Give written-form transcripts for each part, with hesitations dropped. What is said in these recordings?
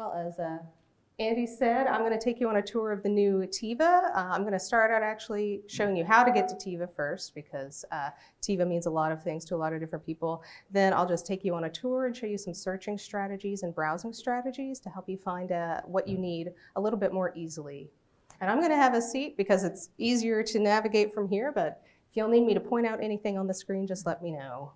Well, as Andy said, I'm going to take you on a tour of the new TeVA. I'm going to start out actually showing you how to get to TeVA first, because TeVA means a lot of things to a lot of different people. Then I'll just take you on a tour and show you some searching strategies and browsing strategies to help you find what you need a little bit more easily. And I'm going to have a seat because it's easier to navigate from here, but if you'll need me to point out anything on the screen, just let me know.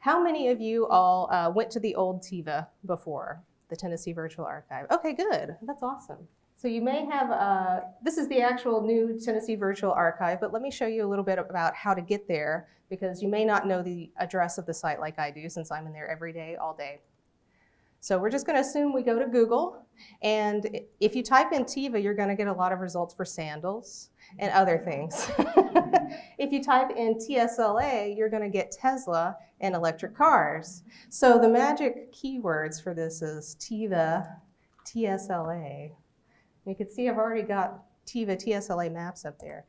How many of you all went to the old TeVA before? The Tennessee Virtual Archive. Okay, good. That's awesome. So you may have, this is the actual new Tennessee Virtual Archive, but let me show you a little bit about how to get there, because you may not know the address of the site like I do, since I'm in there every day, all day. So we're just going to assume we go to Google, and if you type in TeVA, you're going to get a lot of results for sandals and other things. If you type in TSLA, you're going to get Tesla and electric cars. So the magic keywords for this is TeVA, TSLA. You can see I've already got TeVA, TSLA maps up there.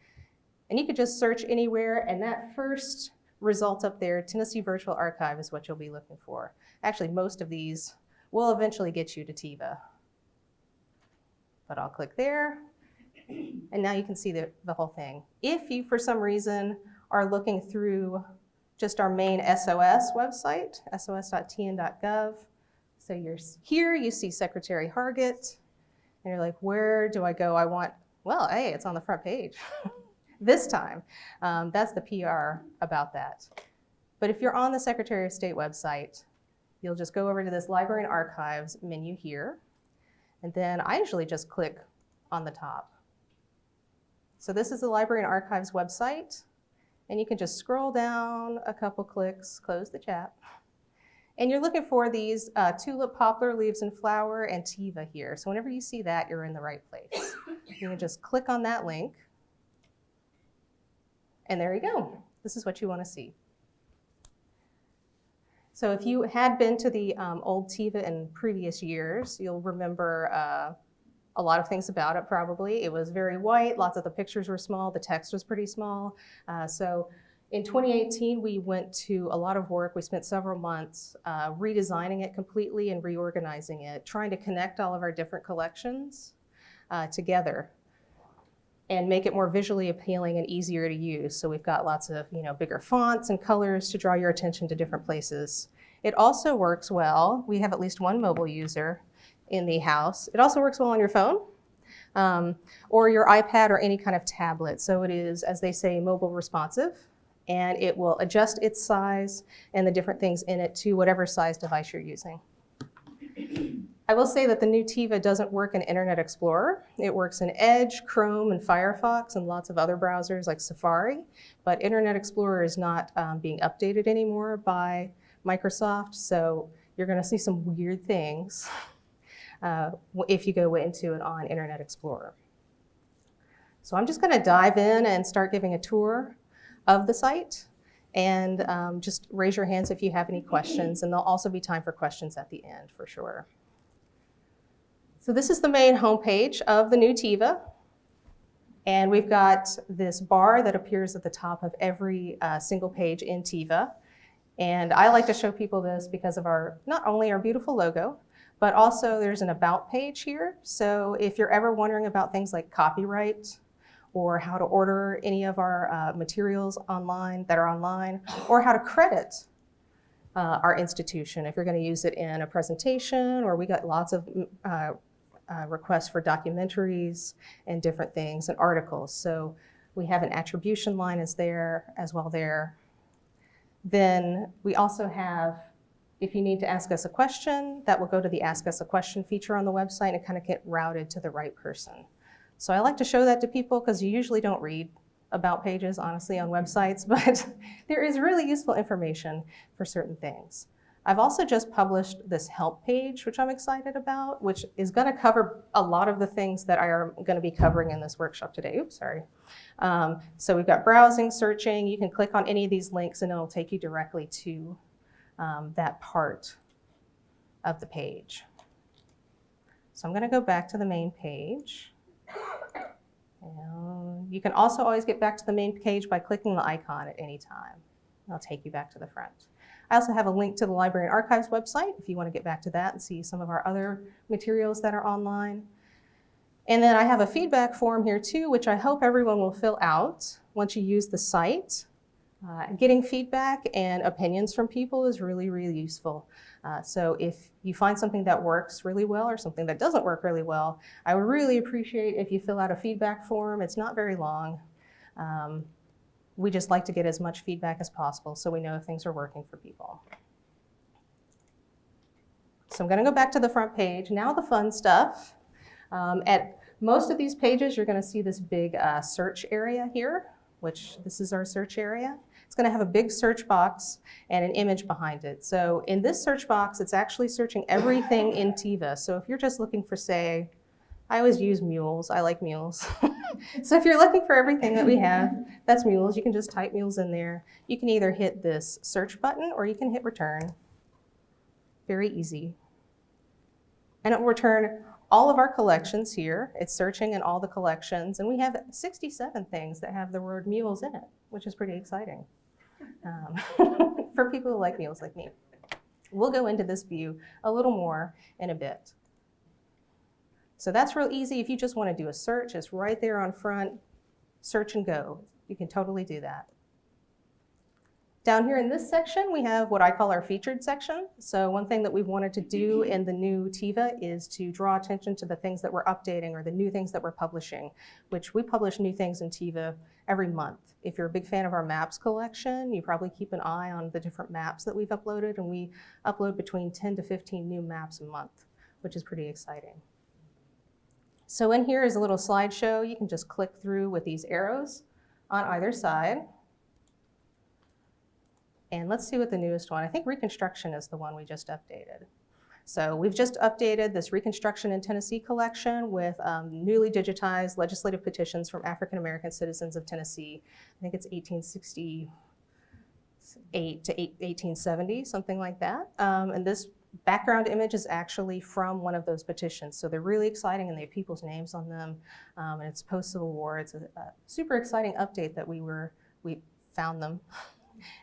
And you could just search anywhere, and that first result up there, Tennessee Virtual Archive, is what you'll be looking for. Actually, most of these will eventually get you to TeVA. But I'll click there, and now you can see the whole thing. If you, for some reason, are looking through just our main SOS website, sos.tn.gov, so you're here, you see Secretary Hargett, and you're like, where do I go? Well, hey, it's on the front page this time. That's the PR about that. But if you're on the Secretary of State website, you'll just go over to this Library and Archives menu here, and then I usually just click on the top. So this is the Library and Archives website, and you can just scroll down a couple clicks, close the chat, and you're looking for these tulip, poplar, leaves and flower, and TeVA here. So whenever you see that, you're in the right place. You can just click on that link, and there you go. This is what you want to see. So if you had been to the old TeVA in previous years, you'll remember a lot of things about it probably. It was very white, lots of the pictures were small, the text was pretty small. So in 2018, we went to a lot of work. We spent several months redesigning it completely and reorganizing it, trying to connect all of our different collections together and make it more visually appealing and easier to use. So we've got lots of bigger fonts and colors to draw your attention to different places. It also works well. We have at least one mobile user in the house. It also works well on your phone or your iPad or any kind of tablet. So it is, as they say, mobile responsive, and it will adjust its size and the different things in it to whatever size device you're using. I will say that the new TeVA doesn't work in Internet Explorer. It works in Edge, Chrome, and Firefox, and lots of other browsers like Safari. But Internet Explorer is not being updated anymore by Microsoft, so you're going to see some weird things if you go into and on Internet Explorer. So I'm just going to dive in and start giving a tour of the site. And just raise your hands if you have any questions, and there'll also be time for questions at the end for sure. So this is the main homepage of the new TeVA. And we've got this bar that appears at the top of every single page in TeVA. And I like to show people this because of not only our beautiful logo, but also there's an about page here. So if you're ever wondering about things like copyright, or how to order any of our materials online, or how to credit our institution if you're going to use it in a presentation, or we got lots of requests for documentaries and different things and articles. So we have an attribution line as well there. Then we also have, if you need to ask us a question, that will go to the Ask Us a Question feature on the website and kind of get routed to the right person. So I like to show that to people because you usually don't read about pages, honestly, on websites, but there is really useful information for certain things. I've also just published this help page, which I'm excited about, which is going to cover a lot of the things that I am going to be covering in this workshop today. Oops, sorry. So we've got browsing, searching. You can click on any of these links and it'll take you directly to that part of the page. So I'm going to go back to the main page. And you can also always get back to the main page by clicking the icon at any time. It'll take you back to the front. I also have a link to the Library and Archives website if you want to get back to that and see some of our other materials that are online. And then I have a feedback form here too, which I hope everyone will fill out once you use the site. Getting feedback and opinions from people is really, really useful. So if you find something that works really well or something that doesn't work really well, I would really appreciate if you fill out a feedback form. It's not very long. We just like to get as much feedback as possible so we know if things are working for people. So I'm going to go back to the front page. Now the fun stuff. At most of these pages, you're going to see this big search area here, which this is our search area. It's going to have a big search box and an image behind it. So in this search box, it's actually searching everything in TeVA. So if you're just looking for, say, I always use mules. I like mules. So if you're looking for everything that we have, that's mules. You can just type mules in there. You can either hit this search button or you can hit return. Very easy. And it will return all of our collections here. It's searching in all the collections. And we have 67 things that have the word mules in it, which is pretty exciting for people who like mules like me. We'll go into this view a little more in a bit. So that's real easy. If you just want to do a search, it's right there on front. Search and go. You can totally do that. Down here in this section, we have what I call our featured section. So one thing that we've wanted to do in the new TeVA is to draw attention to the things that we're updating or the new things that we're publishing, which we publish new things in TeVA every month. If you're a big fan of our maps collection, you probably keep an eye on the different maps that we've uploaded, and we upload between 10 to 15 new maps a month, which is pretty exciting. So in here is a little slideshow. You can just click through with these arrows on either side. And let's see what the newest one, I think Reconstruction is the one we just updated. So we've just updated this Reconstruction in Tennessee collection with newly digitized legislative petitions from African-American citizens of Tennessee. I think it's 1868 to 1870, something like that. And this background image is actually from one of those petitions. So they're really exciting and they have people's names on them. And it's post-Civil War. It's a super exciting update that we found them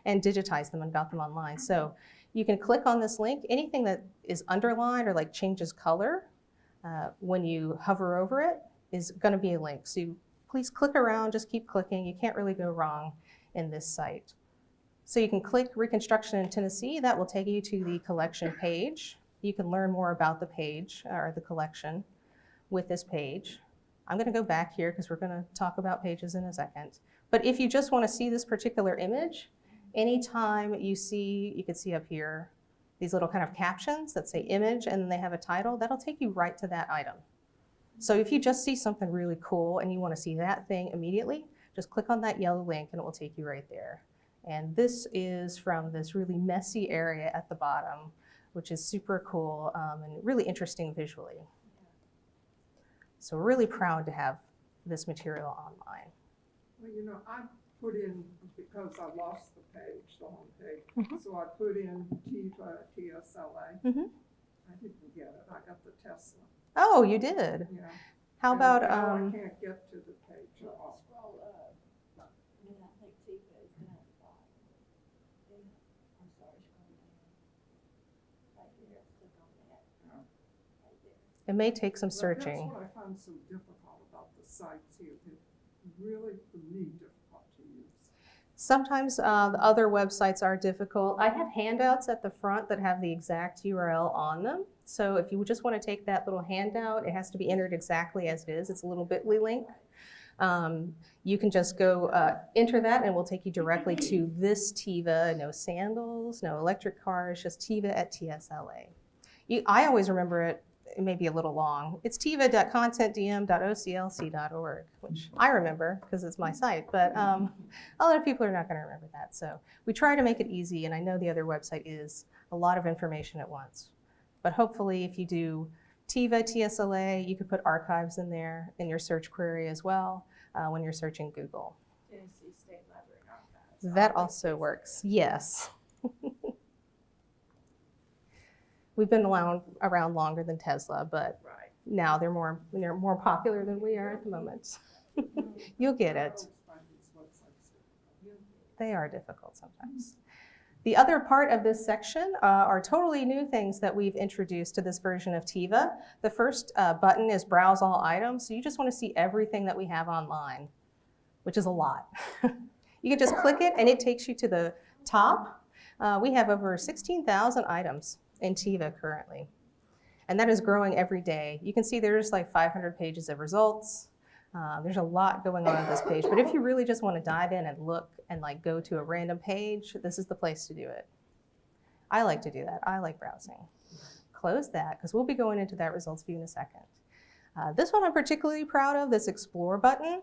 and digitized them and got them online. So you can click on this link. Anything that is underlined or like changes color when you hover over it is going to be a link. So please click around, just keep clicking. You can't really go wrong in this site. So you can click Reconstruction in Tennessee. That will take you to the collection page. You can learn more about the page or the collection with this page. I'm going to go back here because we're going to talk about pages in a second. But if you just want to see this particular image, anytime you can see up here, these little kind of captions that say image and then they have a title, that'll take you right to that item. So if you just see something really cool and you want to see that thing immediately, just click on that yellow link and it will take you right there. And this is from this really messy area at the bottom, which is super cool and really interesting visually. So we're really proud to have this material online. Well, you know, I put in, because I lost the page, the home page, so I put in TeVA, TSLA. I didn't get it. I got the Tesla. Oh, you did? Yeah. How about, I can't get to the page. I'll scroll up. And I think TeVA is down at the bottom. I'm sorry, scroll down. Right there, click on that. Yeah. Right there. it may take some searching. That's what I find so difficult about the sites here. They're really, for me, difficult to use. Sometimes the other websites are difficult. I have handouts at the front that have the exact URL on them. So if you just want to take that little handout, it has to be entered exactly as it is. It's a little bit.ly link. You can just go enter that and it will take you directly to this TeVA. No sandals, no electric cars, just TeVA at TSLA. I always remember it. It may be a little long. It's teva.contentdm.oclc.org, which I remember because it's my site, but a lot of people are not going to remember that. So we try to make it easy, and I know the other website is a lot of information at once. But hopefully if you do TeVA, TSLA, you could put archives in there in your search query as well when you're searching Google. Tennessee State Library Archives. That also works, yes. We've been around longer than Tesla, but now they're more popular than we are at the moment. You'll get it. They are difficult sometimes. The other part of this section are totally new things that we've introduced to this version of TeVA. The first button is Browse All Items, so you just want to see everything that we have online, which is a lot. You can just click it and it takes you to the top. We have over 16,000 items in TeVA currently, and that is growing every day. You can see there's like 500 pages of results. There's a lot going on this page, but if you really just want to dive in and look and like go to a random page, this is the place to do it. I like to do that. I like browsing. Close that because we'll be going into that results view in a second. This one I'm particularly proud of, this Explore button.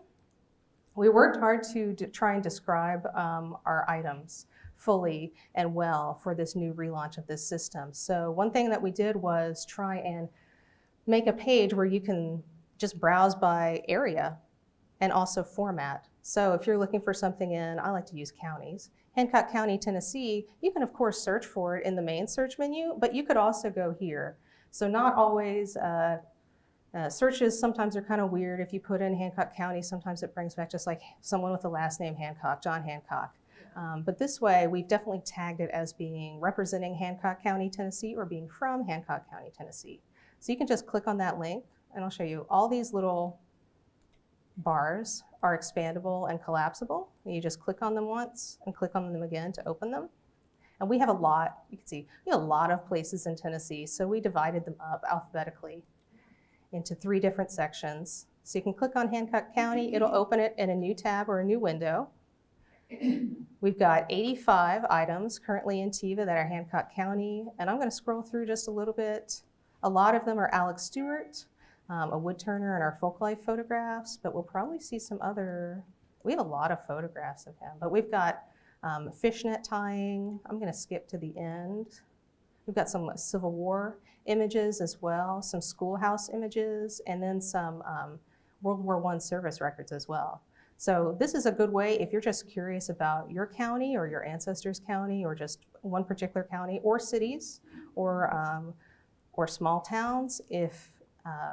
We worked hard to try and describe our items fully and well for this new relaunch of this system. So one thing that we did was try and make a page where you can just browse by area and also format. So if you're looking for something in, I like to use counties, Hancock County, Tennessee, you can of course search for it in the main search menu, but you could also go here. So not always, searches sometimes are kind of weird. If you put in Hancock County, sometimes it brings back just like someone with the last name Hancock, John Hancock. But this way, we've definitely tagged it as being representing Hancock County, Tennessee, or being from Hancock County, Tennessee. So you can just click on that link, and I'll show you all these little bars are expandable and collapsible. You just click on them once and click on them again to open them. And we have a lot, you can see, we have a lot of places in Tennessee, so we divided them up alphabetically into 3 different sections. So you can click on Hancock County, it'll open it in a new tab or a new window. We've got 85 items currently in TeVA that are Hancock County, and I'm going to scroll through just a little bit. A lot of them are Alex Stewart, a woodturner, and our folklife photographs, but we'll probably see some other, we have a lot of photographs of him, but we've got fishnet tying. I'm going to skip to the end. We've got some Civil War images as well, some schoolhouse images, and then some World War I service records as well. So this is a good way if you're just curious about your county or your ancestors' county or just one particular county or cities or small towns. If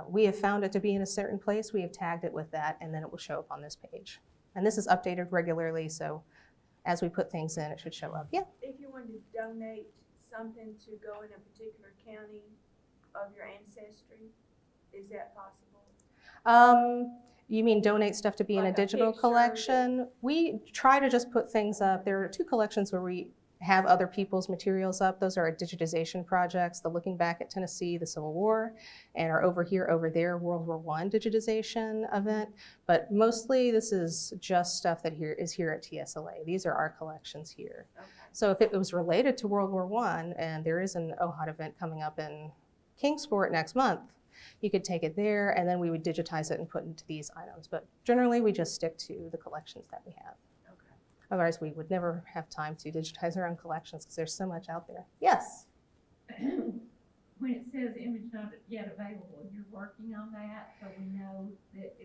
we have found it to be in a certain place, we have tagged it with that, and then it will show up on this page. And this is updated regularly, so as we put things in, it should show up. Yeah? If you wanted to donate something to go in a particular county of your ancestry, is that possible? You mean donate stuff to be in a digital collection? We try to just put things up. There are 2 collections where we have other people's materials up. Those are our digitization projects, the Looking Back at Tennessee, the Civil War, and our Over Here, Over There World War I digitization event. But mostly this is just stuff that is here at TSLA. These are our collections here. Okay. So if it was related to World War I, and there is an OHOT event coming up in Kingsport next month, you could take it there, and then we would digitize it and put into these items. But generally, we just stick to the collections that we have. Okay. Otherwise, we would never have time to digitize our own collections because there's so much out there. Yes? When it says image not yet available, you're working on that, so we know that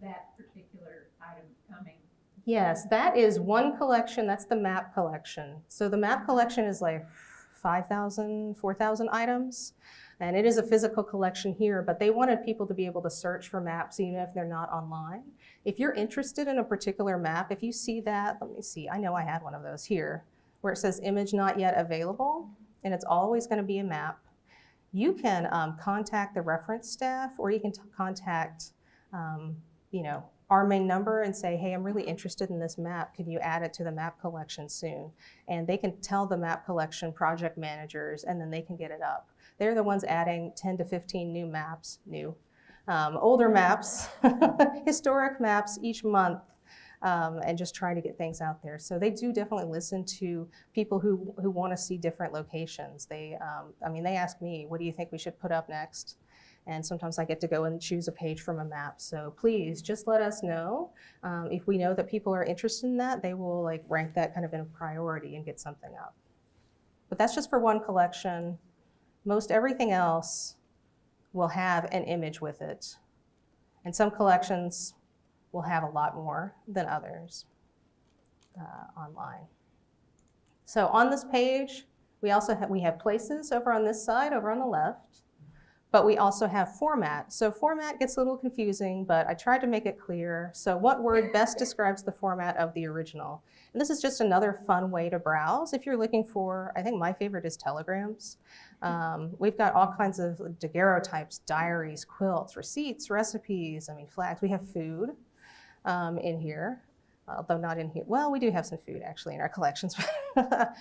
that particular item is coming. Yes, that is one collection. That's the map collection. So the map collection is like 5,000, 4,000 items. And it is a physical collection here, but they wanted people to be able to search for maps even if they're not online. If you're interested in a particular map, if you see that, let me see, I know I had one of those here, where it says image not yet available, and it's always going to be a map. You can contact the reference staff, or you can contact our main number and say, hey, I'm really interested in this map. Can you add it to the map collection soon? And they can tell the map collection project managers, and then they can get it up. They're the ones adding 10 to 15 new maps, older maps, historic maps each month, and just trying to get things out there. So they do definitely listen to people who want to see different locations. They ask me, what do you think we should put up next? And sometimes I get to go and choose a page from a map. So please just let us know. If we know that people are interested in that, they will rank that kind of in a priority and get something up. But that's just for one collection. Most everything else will have an image with it. And some collections will have a lot more than others online. So on this page, we have places over on this side, over on the left. But we also have format. So format gets a little confusing, but I tried to make it clear. So what word best describes the format of the original? And this is just another fun way to browse. If you're looking for, I think my favorite is telegrams. We've got all kinds of daguerreotypes, diaries, quilts, receipts, recipes, flags. We have food in here. Although not in here. Well, we do have some food actually in our collections.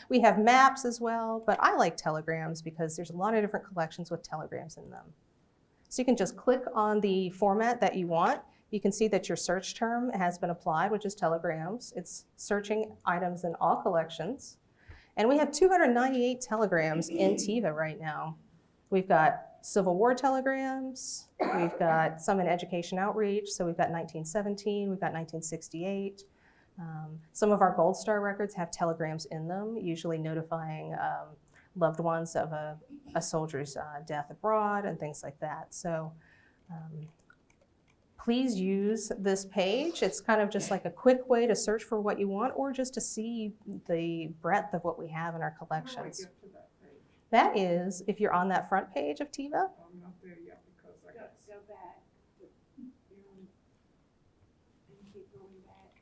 We have maps as well, but I like telegrams because there's a lot of different collections with telegrams in them. So you can just click on the format that you want. You can see that your search term has been applied, which is telegrams. It's searching items in all collections. And we have 298 telegrams in TeVA right now. We've got Civil War telegrams, we've got some in education outreach, so we've got 1917, we've got 1968. Some of our Gold Star records have telegrams in them, usually notifying loved ones of a soldier's death abroad and things like that. So please use this page. It's kind of just like a quick way to search for what you want or just to see the breadth of what we have in our How do I collections. get to that page? That is, if you're on that front page of TeVA, I'm not there yet because I got. Go back to, and keep going back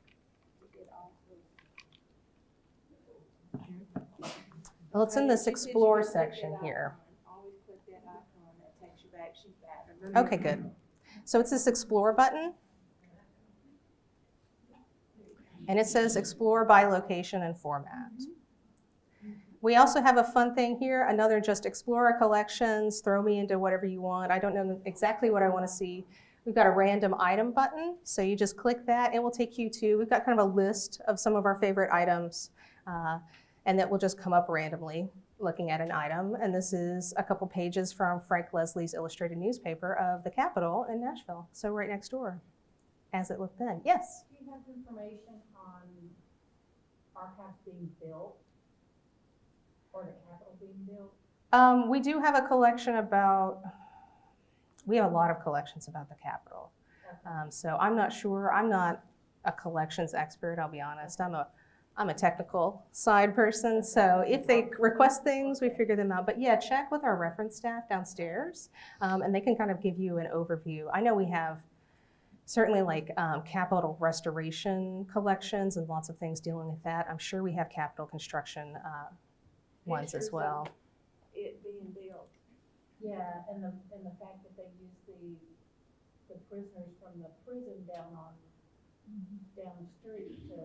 to get off of. well, it's in this You said you Explore just click section that here. icon. Always click that icon, that takes you back, she's back. And then Okay, good. So it's this Explore button. And it says Explore by location and format. We also have a fun thing here, another just explore our collections, throw me into whatever you want. I don't know exactly what I want to see. We've got a random item button, so you just click that. It will take you to, we've got kind of a list of some of our favorite items, and that will just come up randomly looking at an item. And this is a couple pages from Frank Leslie's illustrated newspaper of the Capitol in Nashville, so right next door, as it looked then. Yes? Do you have information on archives being built or the Capitol being built? We do have a collection about, we have a lot of collections about the Capitol. So I'm not sure, I'm not a collections expert, I'll be honest. I'm a technical side person, so if they request things, we figure them out. But yeah, check with our reference staff downstairs, and they can kind of give you an overview. I know we have certainly like Capitol restoration collections and lots of things dealing with that. I'm sure we have Capitol construction ones as Pictures of well. It being built. Yeah, and the fact that they use the prisoners from the prison down the street to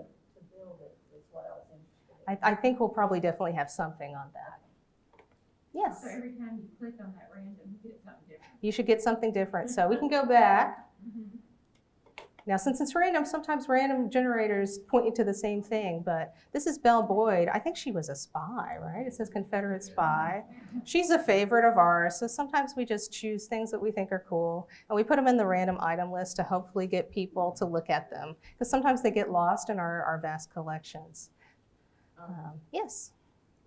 build it is what I was interested in. I think we'll probably definitely have something on that. Yes, So every time you click on that random, you get something different. you should get something different. So we can go back. Mhm. Now, since it's random, sometimes random generators point you to the same thing, but this is Belle Boyd. I think she was a spy, right? It says Confederate spy. She's a favorite of ours, so sometimes we just choose things that we think are cool, and we put them in the random item list to hopefully get people to look at them, because sometimes they get lost in our vast collections. Yes?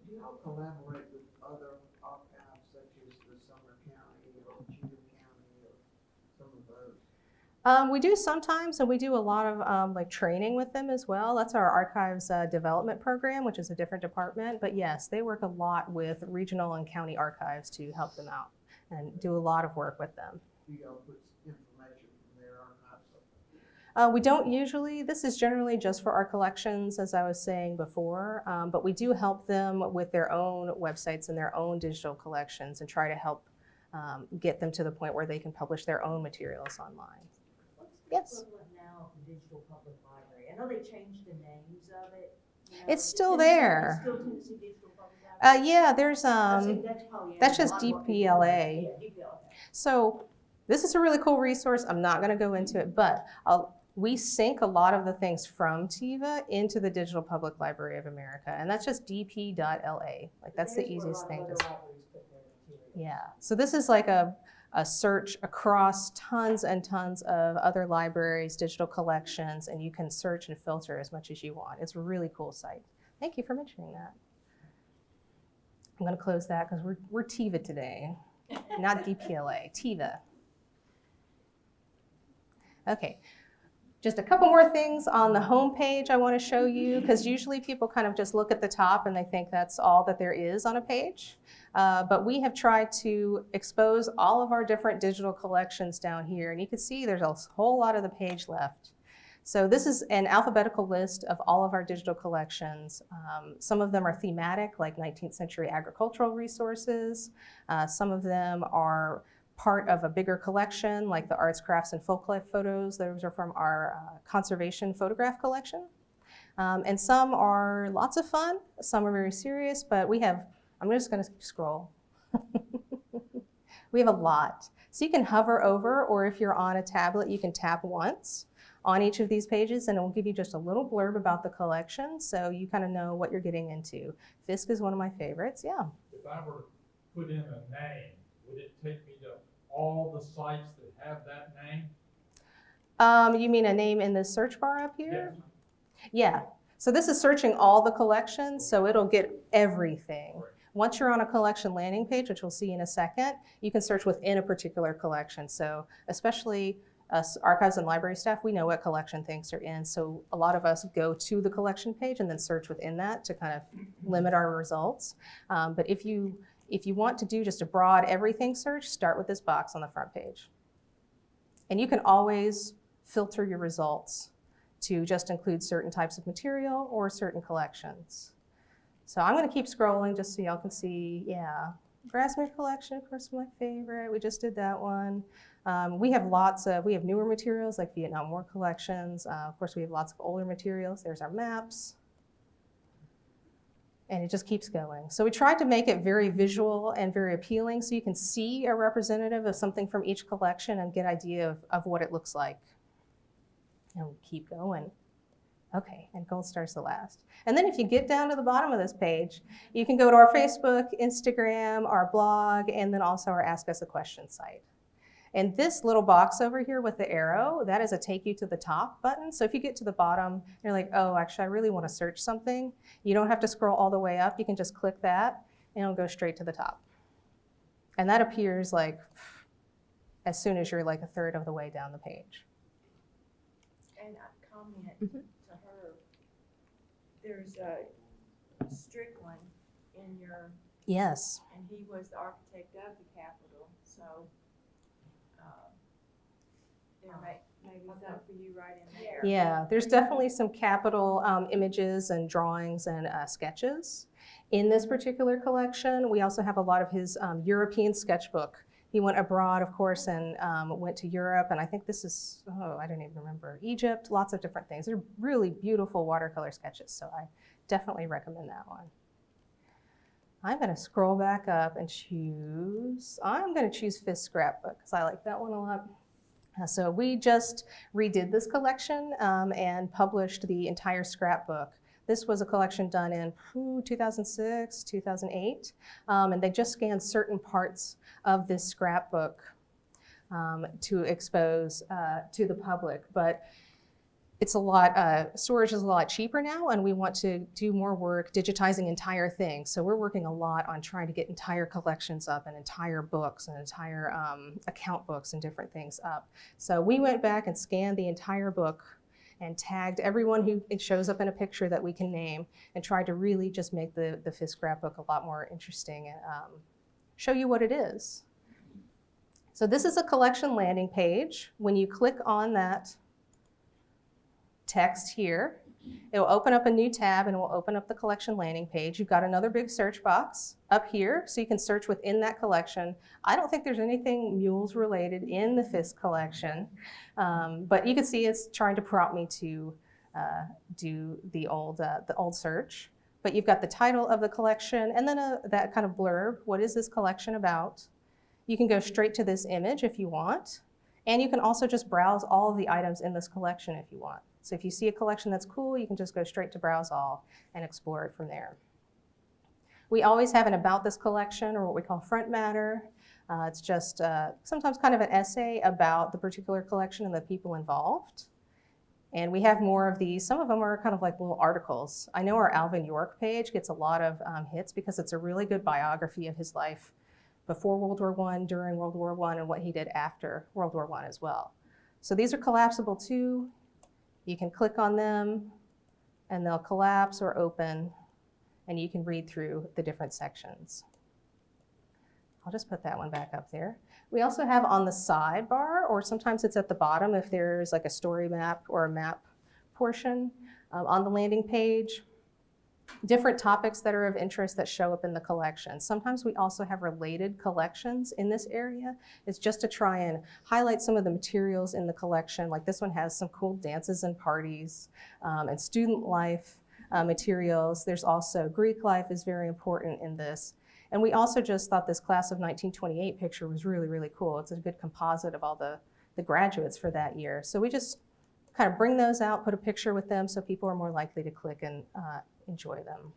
Do y'all collaborate with other archives such as the Sumner County or Cheatham County or some of those? We do sometimes, and we do a lot of like training with them as well. That's our archives development program, which is a different department. But yes, they work a lot with regional and county archives to help them out and do a lot of work with them. Do y'all put information from their archives? We don't usually. This is generally just for our collections, as I was saying before. But we do help them with their own websites and their own digital collections and try to help get them to the point where they can publish their own materials online. What's Yes. the equivalent now of the Digital Public Library? I know they changed the names of it. You know, It's is it still Tennessee- there. It's still Tennessee Digital Public Library? Yeah, there's That's probably that's a just lot of what people- DPLA. Yeah, DPLA. So this is a really cool resource. I'm not going to go into it, but we sync a lot of the things from TeVA into the Digital Public Library of America, and that's just dp.la. Like that's the There's where a easiest lot thing of to other say. libraries put their material. Yeah. So this is like a search across tons and tons of other libraries, digital collections, and you can search and filter as much as you want. It's a really cool site. Thank you for mentioning that. I'm going to close that because we're TeVA today, not DPLA, TeVA. Okay. Just a couple more things on the home page I want to show you, because usually people kind of just look at the top and they think that's all that there is on a page. But we have tried to expose all of our different digital collections down here, and you can see there's a whole lot of the page left. So this is an alphabetical list of all of our digital collections. Some of them are thematic, like 19th century agricultural resources. Some of them are part of a bigger collection, like the arts, crafts, and folklife photos. Those are from our conservation photograph collection. And some are lots of fun, some are very serious, but I'm just gonna scroll. We have a lot. So you can hover over, or if you're on a tablet, you can tap once on each of these pages, and it will give you just a little blurb about the collection, so you kind of know what you're getting into. Fisk is one of my favorites, yeah. If I were to put in a name, would it take me to all the sites that have that name? You mean a name in the search bar up here? Yes. Yeah. So this is searching all the collections, so it'll get everything. Right. Once you're on a collection landing page, which we'll see in a second, you can search within a particular collection. So especially us archives and library staff, we know what collection things are in. So a lot of us go to the collection page and then search within that to kind of limit our results. But if you want to do just a broad everything search, start with this box on the front page. And you can always filter your results to just include certain types of material or certain collections. So I'm going to keep scrolling just so y'all can see, yeah. Grassmere collection, of course, my favorite. We just did that one. We have newer materials like Vietnam War collections. Of course, we have lots of older materials. There's our maps. And it just keeps going. So we tried to make it very visual and very appealing so you can see a representative of something from each collection and get an idea of what it looks like. And we keep going. Okay, and gold star's the last. And then if you get down to the bottom of this page, you can go to our Facebook, Instagram, our blog, and then also our Ask Us a Question site. And this little box over here with the arrow, that is a take you to the top button. So if you get to the bottom, you're like, oh, actually, I really want to search something. You don't have to scroll all the way up. You can just click that, and it'll go straight to the top. And that appears like as soon as you're like a third of the way down the page. And a comment to her, there's a Strickland in your, Yes. and he was the architect of the Capitol, so there may be something for you right in there. Yeah, there's definitely some Capitol images and drawings and sketches in this particular collection. We also have a lot of his European sketchbook. He went abroad, of course, and went to Europe, and I think this is, I don't even remember, Egypt, lots of different things. They're really beautiful watercolor sketches, so I definitely recommend that one. I'm going to scroll back up and I'm going to choose Fisk Scrapbook, because I like that one a lot. So we just redid this collection and published the entire scrapbook. This was a collection done in 2006, 2008, and they just scanned certain parts of this scrapbook to expose to the public. But it's a lot, storage is a lot cheaper now, and we want to do more work digitizing entire things. So we're working a lot on trying to get entire collections up and entire books and entire account books and different things up. So we went back and scanned the entire book and tagged everyone who it shows up in a picture that we can name, and tried to really just make the Fisk scrapbook a lot more interesting and show you what it is. So this is a collection landing page. When you click on that text here, it will open up a new tab and it will open up the collection landing page. You've got another big search box up here, so you can search within that collection. I don't think there's anything mules related in the Fisk collection, but you can see it's trying to prompt me to do the old search. But you've got the title of the collection and then that kind of blurb. What is this collection about? You can go straight to this image if you want, and you can also just browse all of the items in this collection if you want. So if you see a collection that's cool, you can just go straight to Browse All and explore it from there. We always have an About This collection, or what we call front matter. It's just sometimes kind of an essay about the particular collection and the people involved. And we have more of these. Some of them are kind of like little articles. I know our Alvin York page gets a lot of hits because it's a really good biography of his life before World War I, during World War I, and what he did after World War I as well. So these are collapsible too. You can click on them and they'll collapse or open, and you can read through the different sections. I'll just put that one back up there. We also have on the sidebar, or sometimes it's at the bottom if there's like a story map or a map portion on the landing page, different topics that are of interest that show up in the collection. Sometimes we also have related collections in this area. It's just to try and highlight some of the materials in the collection. Like this one has some cool dances and parties and student life materials. There's also Greek life is very important in this. And we also just thought this class of 1928 picture was really, really cool. It's a good composite of all the graduates for that year. So we just kind of bring those out, put a picture with them so people are more likely to click and enjoy them.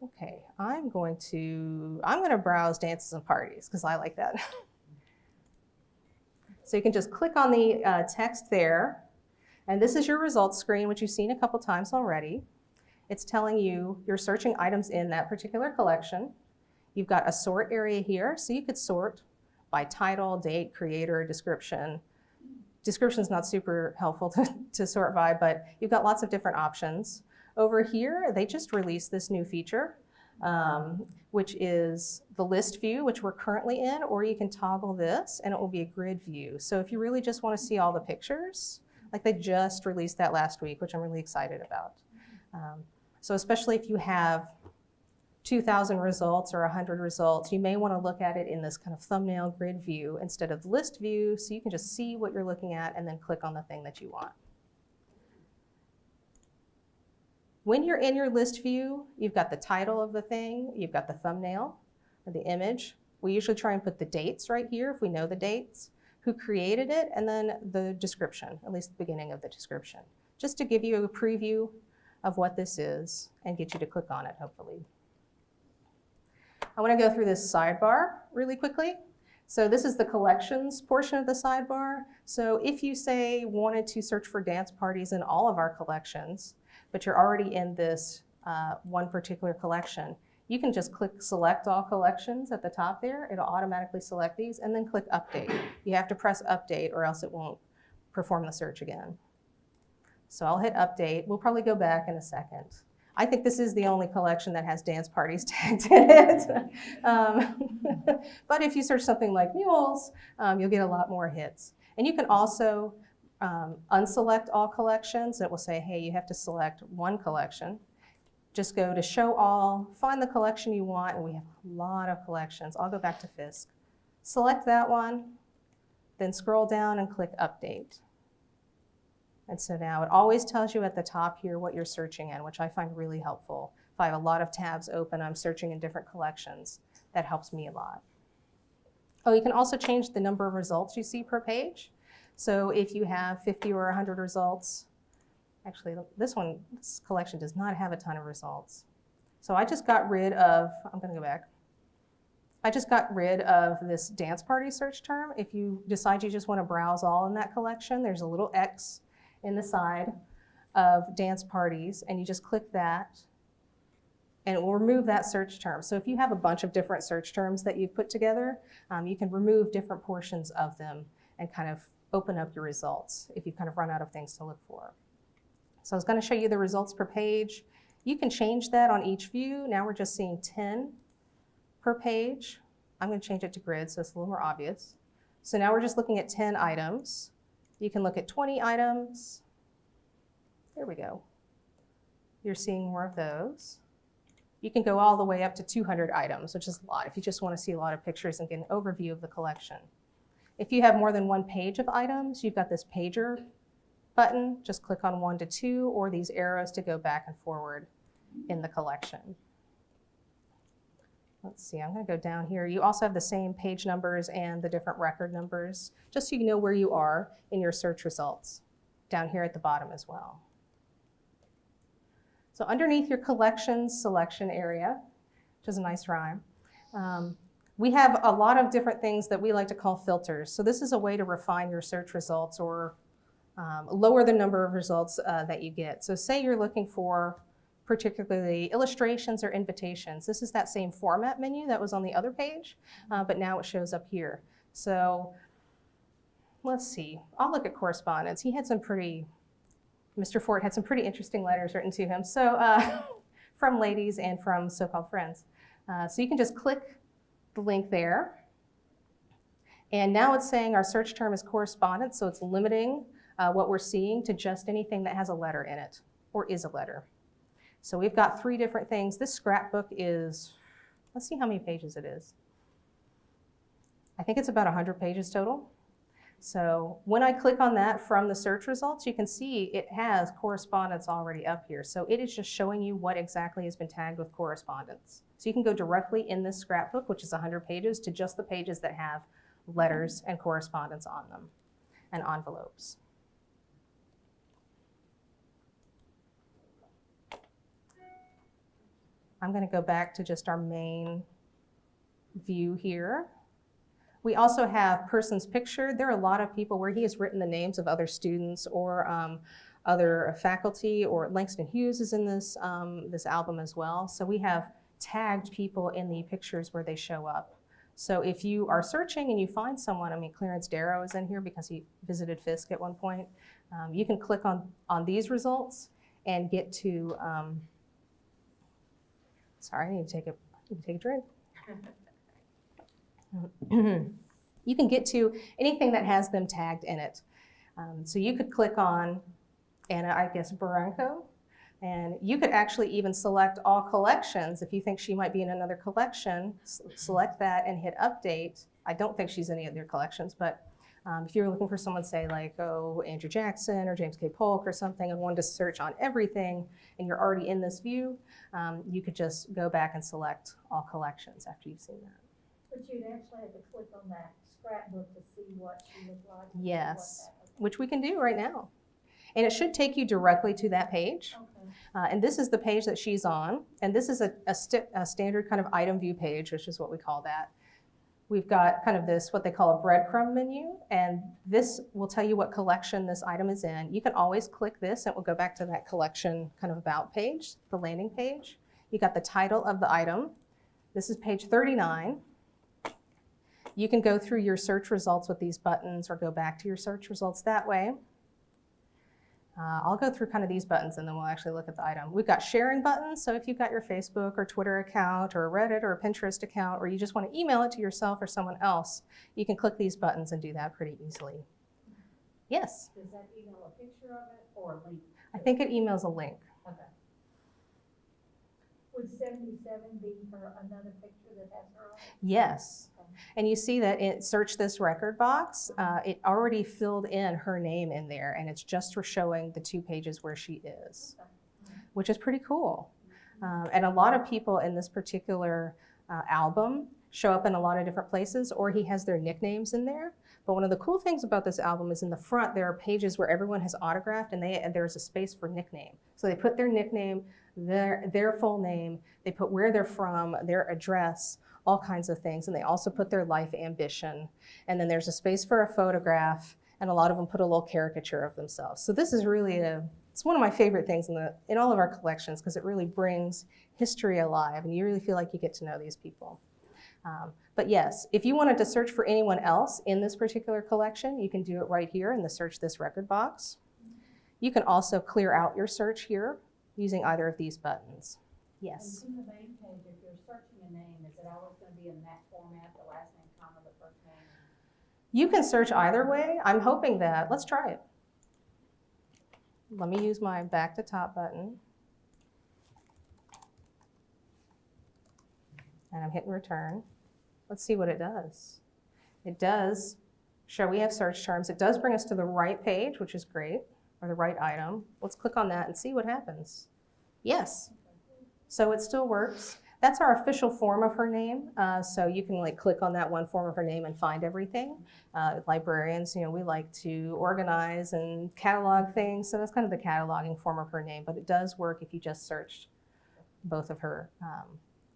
Okay, I'm going to browse dances and parties because I like that. So you can just click on the text there, and this is your results screen, which you've seen a couple times already. It's telling you you're searching items in that particular collection. You've got a sort area here, so you could sort by title, date, creator, description. Description's not super helpful to sort by, but you've got lots of different options. Over here, they just released this new feature, which is the list view, which we're currently in, or you can toggle this and it will be a grid view. So if you really just want to see all the pictures, like they just released that last week, which I'm really excited about. So especially if you have 2,000 results or 100 results, you may want to look at it in this kind of thumbnail grid view instead of the list view, so you can just see what you're looking at and then click on the thing that you want. When you're in your list view, you've got the title of the thing, you've got the thumbnail or the image. We usually try and put the dates right here if we know the dates, who created it, and then the description, at least the beginning of the description, just to give you a preview of what this is and get you to click on it, hopefully. I want to go through this sidebar really quickly. So this is the collections portion of the sidebar. So if you say wanted to search for dance parties in all of our collections, but you're already in this one particular collection, you can just click select all collections at the top there. It'll automatically select these and then click update. You have to press update or else it won't perform the search again. So I'll hit update. We'll probably go back in a second. I think this is the only collection that has dance parties tagged in it. But if you search something like mules, you'll get a lot more hits. And you can also unselect all collections. It will say, hey, you have to select one collection. Just go to show all, find the collection you want, and we have a lot of collections. I'll go back to Fisk. Select that one, then scroll down and click update. And so now it always tells you at the top here what you're searching in, which I find really helpful. If I have a lot of tabs open, I'm searching in different collections. That helps me a lot. Oh, you can also change the number of results you see per page. So if you have 50 or 100 results, actually this collection does not have a ton of results. So I just got rid of, I'm gonna go back. I just got rid of this dance party search term. If you decide you just wanna browse all in that collection, there's a little X in the side of dance parties, and you just click that, and it will remove that search term. So if you have a bunch of different search terms that you've put together, you can remove different portions of them and kind of open up your results if you kind of run out of things to look for. So I was going to show you the results per page. You can change that on each view. Now we're just seeing 10 per page. I'm going to change it to grid so it's a little more obvious. So now we're just looking at 10 items. You can look at 20 items. There we go. You're seeing more of those. You can go all the way up to 200 items, which is a lot if you just want to see a lot of pictures and get an overview of the collection. If you have more than one page of items, you've got this pager button. Just click on 1 to 2 or these arrows to go back and forward in the collection. Let's see, I'm going to go down here. You also have the same page numbers and the different record numbers, just so you know where you are in your search results, down here at the bottom as well. So underneath your collections selection area, which is a nice rhyme, we have a lot of different things that we like to call filters. So this is a way to refine your search results or lower the number of results that you get. So say you're looking for particularly illustrations or invitations. This is that same format menu that was on the other page, but now it shows up here. So let's see, I'll look at correspondence. He had some pretty, Mr. Ford had some pretty interesting letters written to him. So from ladies and from so-called friends. So you can just click the link there. And now it's saying our search term is correspondence, so it's limiting what we're seeing to just anything that has a letter in it or is a letter. So we've got 3 different things. This scrapbook is, let's see how many pages it is. I think it's about 100 pages total. So when I click on that from the search results, you can see it has correspondence already up here. So it is just showing you what exactly has been tagged with correspondence. So you can go directly in this scrapbook, which is 100 pages, to just the pages that have letters and correspondence on them and envelopes. I'm going to go back to just our main view here. We also have person's picture. There are a lot of people where he has written the names of other students or other faculty, or Langston Hughes is in this, this album as well. So we have tagged people in the pictures where they show up. So if you are searching and you find someone, I mean, Clarence Darrow is in here because he visited Fisk at one point. You can click on these results and get to, sorry, I need to take a drink. You can get to anything that has them tagged in it. So you could click on Anna, I guess, Barranco, and you could actually even select all collections. If you think she might be in another collection, select that and hit update. I don't think she's in any of their collections, but if you're looking for someone, say like, oh, Andrew Jackson or James K. Polk or something, and wanted to search on everything, and you're already in this view, you could just go back and select all collections after you've seen that. But you'd actually have to click on that scrapbook to see what she looked like. Yes, which we can do right now. And it should take you directly to that page. Okay. And this is the page that she's on. And this is a standard kind of item view page, which is what we call that. We've got kind of this, what they call a breadcrumb menu. And this will tell you what collection this item is in. You can always click this and it will go back to that collection kind of about page, the landing page. You got the title of the item. This is page 39. You can go through your search results with these buttons or go back to your search results that way. I'll go through kind of these buttons and then we'll actually look at the item. We've got sharing buttons, so if you've got your Facebook or Twitter account or a Reddit or a Pinterest account, or you just want to email it to yourself or someone else, you can click these buttons and do that pretty easily. Yes? Does that email a picture of it or a link? I think it emails a link. Okay. Would 77 be for another picture that has her on it? Yes. And you see that it search this record box, it already filled in her name in there, and it's just for showing the 2 pages where she is, which is pretty cool. And a lot of people in this particular album show up in a lot of different places, or he has their nicknames in there. But one of the cool things about this album is in the front, there are pages where everyone has autographed and there's a space for nickname. So they put their nickname, their full name, they put where they're from, their address, all kinds of things. And they also put their life ambition. And then there's a space for a photograph, and a lot of them put a little caricature of themselves. So this is really it's one of my favorite things in all of our collections, because it really brings history alive and you really feel like you get to know these people. But yes, if you wanted to search for anyone else in this particular collection, you can do it right here in the Search This Record box. You can also clear out your search here using either of these buttons. Yes? And from the main page, if you're searching a name, is it always going to be in that format, the last name, comma, the first name? You can search either way. I'm hoping that, let's try it. Let me use my back to top button. And I'm hitting return. Let's see what it does. It does show we have search terms. It does bring us to the right page, which is great, or the right item. Let's click on that and see what happens. Yes, so it still works. That's our official form of her name. So you can click on that one form of her name and find everything. Librarians, we like to organize and catalog things. So that's kind of the cataloging form of her name, but it does work if you just searched both of her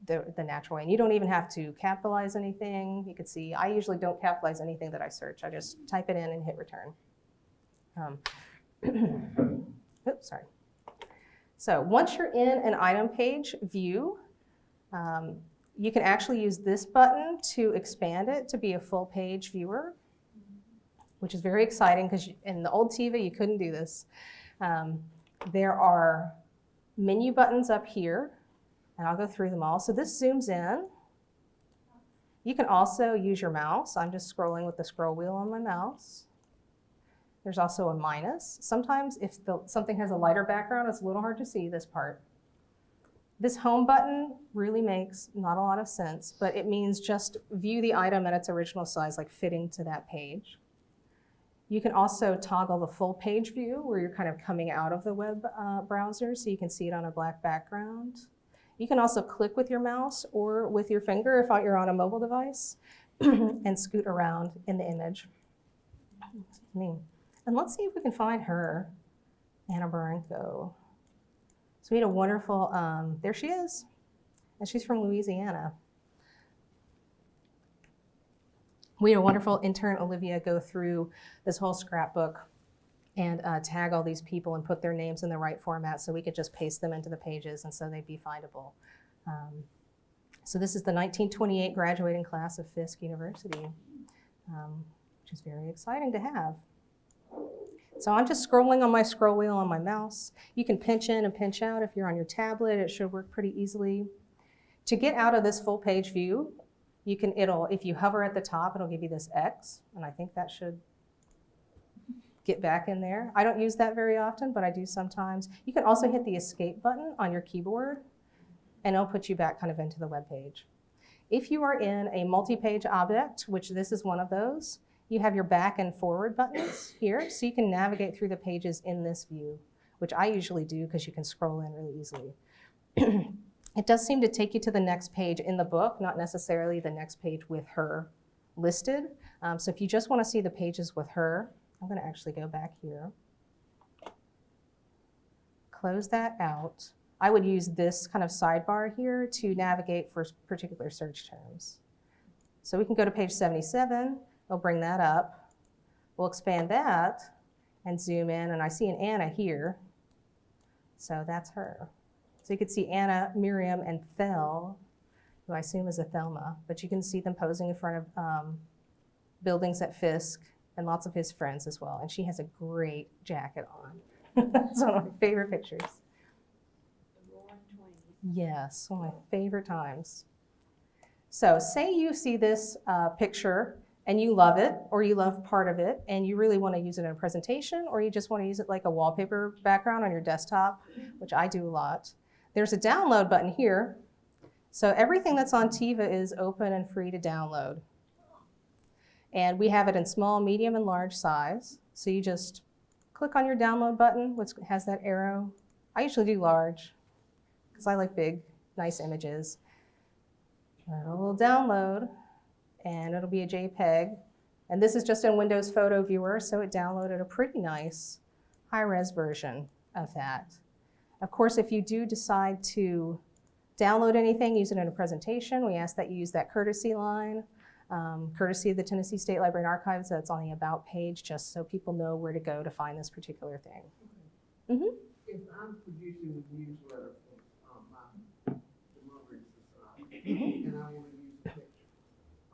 the natural way. And you don't even have to capitalize anything. You can see I usually don't capitalize anything that I search. I just type it in and hit return. Oops, sorry. So once you're in an item page view, you can actually use this button to expand it to be a full page viewer, which is very exciting because in the old TeVA, you couldn't do this. There are menu buttons up here, and I'll go through them all. So this zooms in. You can also use your mouse. I'm just scrolling with the scroll wheel on my mouse. There's also a minus. Sometimes if something has a lighter background, it's a little hard to see this part. This home button really makes not a lot of sense, but it means just view the item at its original size, like fitting to that page. You can also toggle the full page view where you're kind of coming out of the web browser so you can see it on a black background. You can also click with your mouse or with your finger if you're on a mobile device and scoot around in the image. Excuse me. And let's see if we can find her, Anna Barenko. So we had a wonderful, there she is, and she's from Louisiana. We had a wonderful intern, Olivia, go through this whole scrapbook and tag all these people and put their names in the right format so we could just paste them into the pages and so they'd be findable. So this is the 1928 graduating class of Fisk University, which is very exciting to have. So I'm just scrolling on my scroll wheel on my mouse. You can pinch in and pinch out if you're on your tablet. It should work pretty easily. To get out of this full page view, if you hover at the top, it'll give you this X, and I think that should get back in there. I don't use that very often, but I do sometimes. You can also hit the escape button on your keyboard, and it'll put you back kind of into the web page. If you are in a multi-page object, which this is one of those, you have your back and forward buttons here, so you can navigate through the pages in this view, which I usually do because you can scroll in really easily. It does seem to take you to the next page in the book, not necessarily the next page with her listed. So if you just want to see the pages with her, I'm going to actually go back here. Close that out. I would use this kind of sidebar here to navigate for particular search terms. So we can go to page 77. We'll bring that up. We'll expand that and zoom in, and I see an Anna here. So that's her. So you can see Anna, Miriam, and Thel, who I assume is a Thelma, but you can see them posing in front of buildings at Fisk and lots of his friends as well. And she has a great jacket on. That's one of my favorite pictures. The roaring 20s. Yes, one of my favorite times. So say you see this picture and you love it, or you love part of it, and you really want to use it in a presentation, or you just want to use it like a wallpaper background on your desktop, which I do a lot. There's a download button here. So everything that's on TeVA is open and free to download. And we have it in small, medium, and large size. So you just click on your download button, which has that arrow. I usually do large, because I like big, nice images. It'll download, and it'll be a JPEG. And this is just in Windows Photo Viewer, so it downloaded a pretty nice high-res version of that. Of course, if you do decide to download anything, use it in a presentation, we ask that you use that courtesy line, courtesy of the Tennessee State Library and Archives. That's on the About page, just so people know where to go to find this particular thing. Mm-hmm. If I'm producing a newsletter for my Democracy Society, and I want to use a picture,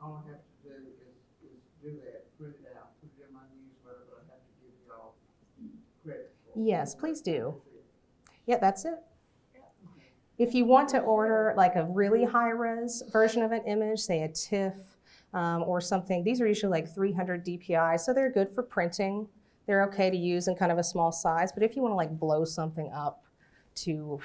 all I have to do is do that, print it out, put it in my newsletter, but I have to give y'all credit for it. Yes, please do. Yeah, that's it. If you want to order like a really high-res version of an image, say a TIFF or something, these are usually like 300 DPI, so they're good for printing. They're okay to use in kind of a small size, but if you want to like blow something up to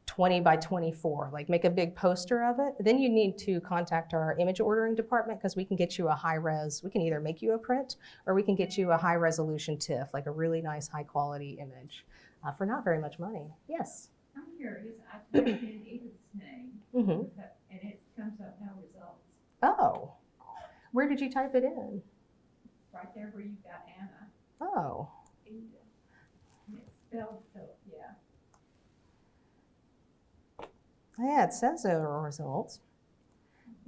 20 by 24, like make a big poster of it, then you need to contact our image ordering department, because we can get you a high-res, we can either make you a print or we can get you a high-resolution TIFF, like a really nice high-quality image for not very much money. Yes? I'm curious, I typed in Edith's name, Mm-hmm. and it comes up no results. Oh, where did you type it in? Right there where you've got Anna, Oh, Edith. And it's spelled so, yeah. yeah, it says there are results.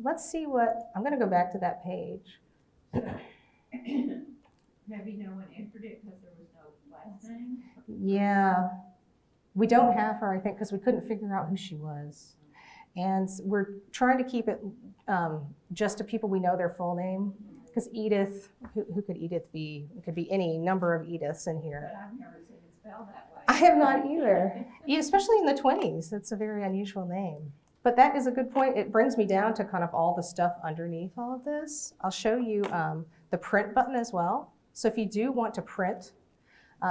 Let's see what, I'm going to go back to that page. Maybe no one entered it because there was no last name? Yeah, we don't have her, I think, because we couldn't figure out who she was. And we're trying to keep it just to people we know their full name. Because Edith, who could Edith be? It could be any number of Ediths in here. But I've never seen it spelled that way. I have not either, especially in the 20s. It's a very unusual name. But that is a good point. It brings me down to kind of all the stuff underneath all of this. I'll show you the print button as well. So if you do want to print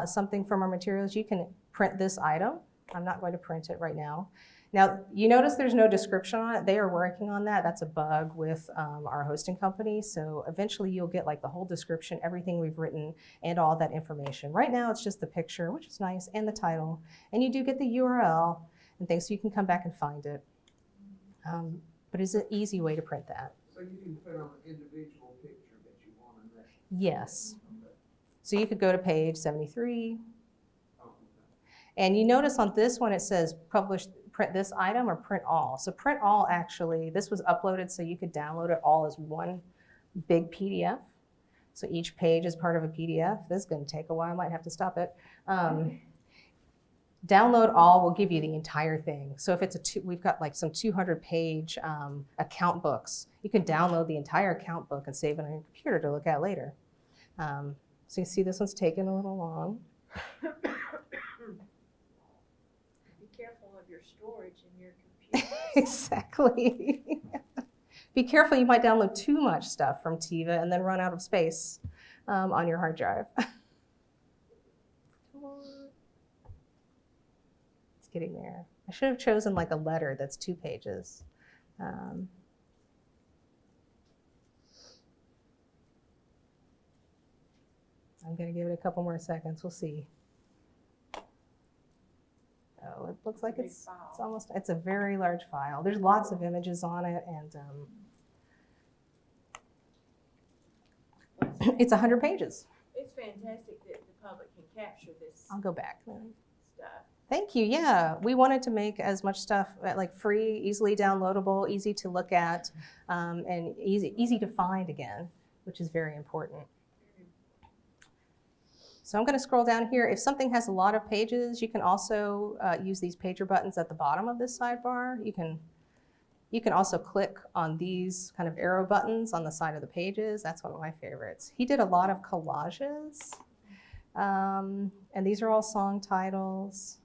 something from our materials, you can print this item. I'm not going to print it right now. Now, you notice there's no description on it. They are working on that. That's a bug with our hosting company. So eventually you'll get like the whole description, everything we've written, and all that information. Right now it's just the picture, which is nice, and the title. And you do get the URL and things, so you can come back and find it. But it's an easy way to print that. So you can put on an individual picture that you want in there. Yes. Okay. So you could go to page 73. Oh, okay. And you notice on this one it says publish, print this item or print all. So print all, actually, this was uploaded so you could download it all as one big PDF. So each page is part of a PDF. This is going to take a while. I might have to stop it. Download all will give you the entire thing. So if it's we've got like some 200-page account books. You can download the entire account book and save it on your computer to look at later. So you see this one's taking a little long. Be careful of your storage in your computer. Exactly. Be careful, you might download too much stuff from TeVA and then run out of space on your hard drive. It's getting there. I should have chosen like a letter that's 2 pages. I'm going to give it a couple more seconds. We'll see. Oh, it looks like it's almost, it's a very large file. There's lots of images on it, and it's 100 pages. It's fantastic that the public can capture this I'll go back then. stuff. Thank you. Yeah, we wanted to make as much stuff like free, easily downloadable, easy to look at, and easy to find again, which is very important. So I'm going to scroll down here. If something has a lot of pages, you can also use these pager buttons at the bottom of this sidebar. You can also click on these kind of arrow buttons on the side of the pages. That's one of my favorites. He did a lot of collages, and these are all song titles.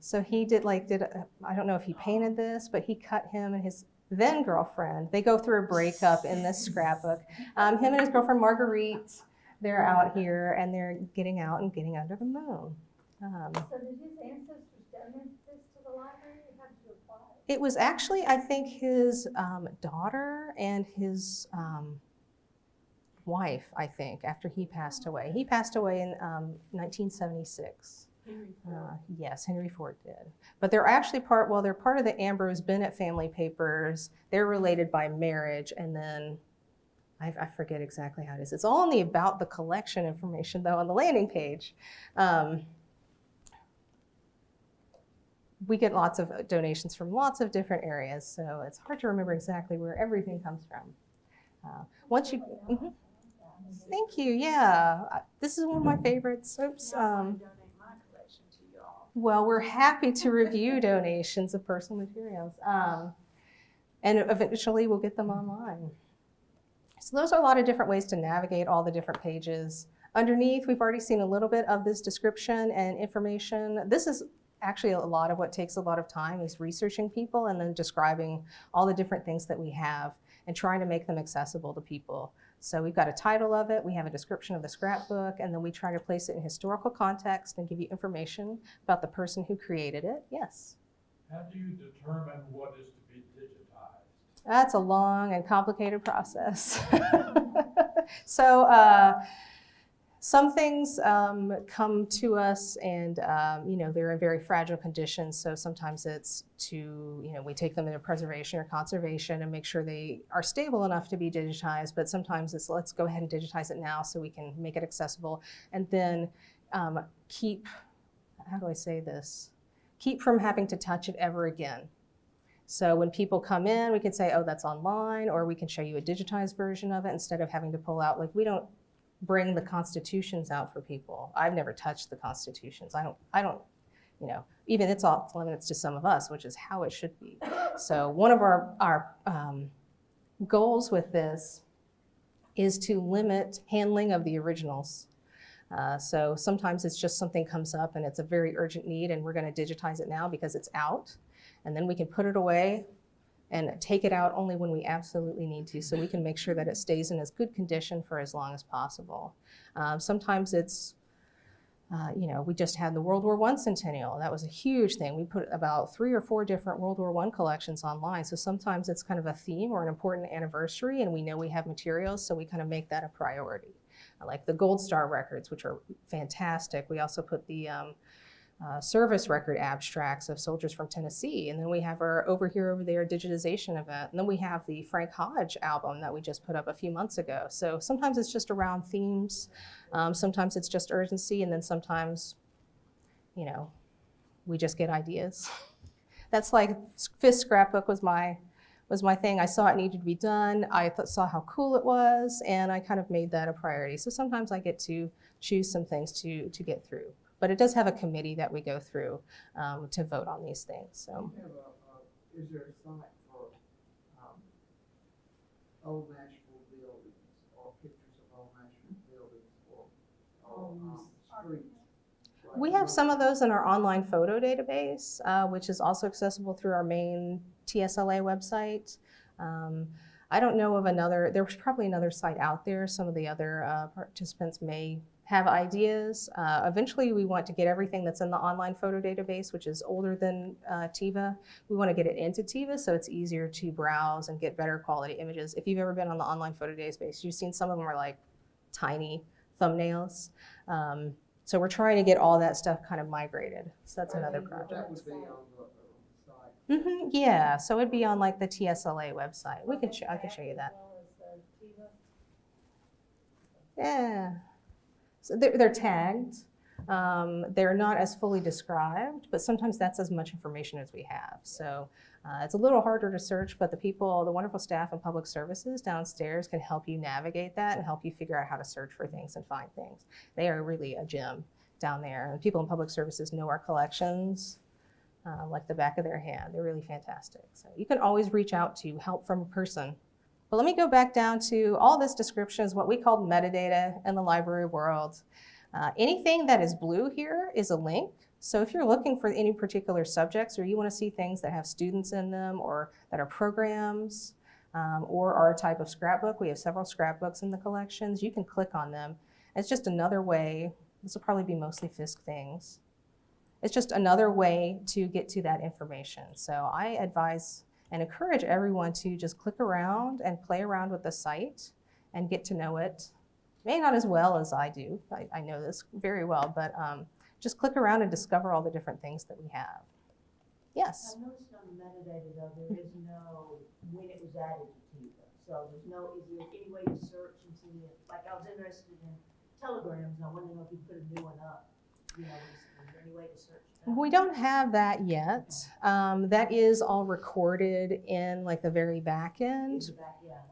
So he did I don't know if he painted this, but he cut him and his then girlfriend. They go through a breakup in this scrapbook. Him and his girlfriend Marguerite. They're out here and they're getting out and getting under the moon. So did his ancestors donate this to the library? How did you apply? It was actually, I think, his daughter and his wife, I think, after he passed away. He passed away in 1976. Henry Ford. Yes, Henry Ford did. But they're actually they're part of the Ambrose Bennett family papers. They're related by marriage, and then I forget exactly how it is. It's all in the about the collection information, though, on the landing page. We get lots of donations from lots of different areas, so it's hard to remember exactly where everything comes from. Once you, thank you. Yeah, this is one of my favorites. Oops. I want to donate my collection to y'all. Well, we're happy to review donations of personal materials, and eventually we'll get them online. So those are a lot of different ways to navigate all the different pages. Underneath, we've already seen a little bit of this description and information. This is actually a lot of what takes a lot of time, is researching people and then describing all the different things that we have and trying to make them accessible to people. So we've got a title of it, we have a description of the scrapbook, and then we try to place it in historical context and give you information about the person who created it. Yes? How do you determine what is to be digitized? That's a long and complicated process. So some things come to us and, they're in very fragile conditions. So sometimes it's we take them into preservation or conservation and make sure they are stable enough to be digitized. But sometimes it's, let's go ahead and digitize it now so we can make it accessible. And then keep from having to touch it ever again. So when people come in, we can say, oh, that's online, or we can show you a digitized version of it instead of having to pull out. Like, we don't bring the constitutions out for people. I've never touched the constitutions. I don't, even it's off limits to some of us, which is how it should be. So one of our goals with this is to limit handling of the originals. So sometimes it's just something comes up and it's a very urgent need and we're going to digitize it now because it's out. And then we can put it away and take it out only when we absolutely need to, so we can make sure that it stays in as good condition for as long as possible. Sometimes it's, we just had the World War I centennial. That was a huge thing. We put about 3 or 4 different World War I collections online. So sometimes it's kind of a theme or an important anniversary and we know we have materials, so we kind of make that a priority. Like the Gold Star records, which are fantastic. We also put the service record abstracts of soldiers from Tennessee. And then we have our Over Here, Over There digitization event. And then we have the Frank Hodge album that we just put up a few months ago. So sometimes it's just around themes. Sometimes it's just urgency. And then sometimes, we just get ideas. That's like Fifth Scrapbook was my thing. I saw it needed to be done. I saw how cool it was, and I kind of made that a priority. So sometimes I get to choose some things to get through. But it does have a committee that we go through to vote on these things. So. Is there a site for old Nashville buildings or pictures of old Nashville buildings or streets? We have some of those in our online photo database, which is also accessible through our main TSLA website. I don't know of there's probably another site out there. Some of the other participants may have ideas. Eventually we want to get everything that's in the online photo database, which is older than TeVA. We want to get it into TeVA so it's easier to browse and get better quality images. If you've ever been on the online photo database, you've seen some of them are like tiny thumbnails. So we're trying to get all that stuff kind of migrated. So that's another project. That would be on the site. Yeah, so it'd be on like the TSLA website. I can show you that. Yeah. So they're tagged. They're not as fully described, but sometimes that's as much information as we have. So it's a little harder to search, but the wonderful staff in public services downstairs can help you navigate that and help you figure out how to search for things and find things. They are really a gem down there. And people in public services know our collections like the back of their hand. They're really fantastic. So you can always reach out to help from a person. But let me go back down to all this description is what we call metadata in the library world. Anything that is blue here is a link. So if you're looking for any particular subjects or you want to see things that have students in them or that are programs or are a type of scrapbook, we have several scrapbooks in the collections, you can click on them. It's just another way, this will probably be mostly Fisk things. It's just another way to get to that information. So I advise and encourage everyone to just click around and play around with the site and get to know it. Maybe not as well as I do. I know this very well, but just click around and discover all the different things that we have. Yes? I noticed on the metadata though, there is no when it was added to TeVA. So is there any way to search and see it? Like I was interested in telegrams and I wanted to know if you put a new one up. Is there any way to search that? We don't have that yet. That is all recorded in like the very back end.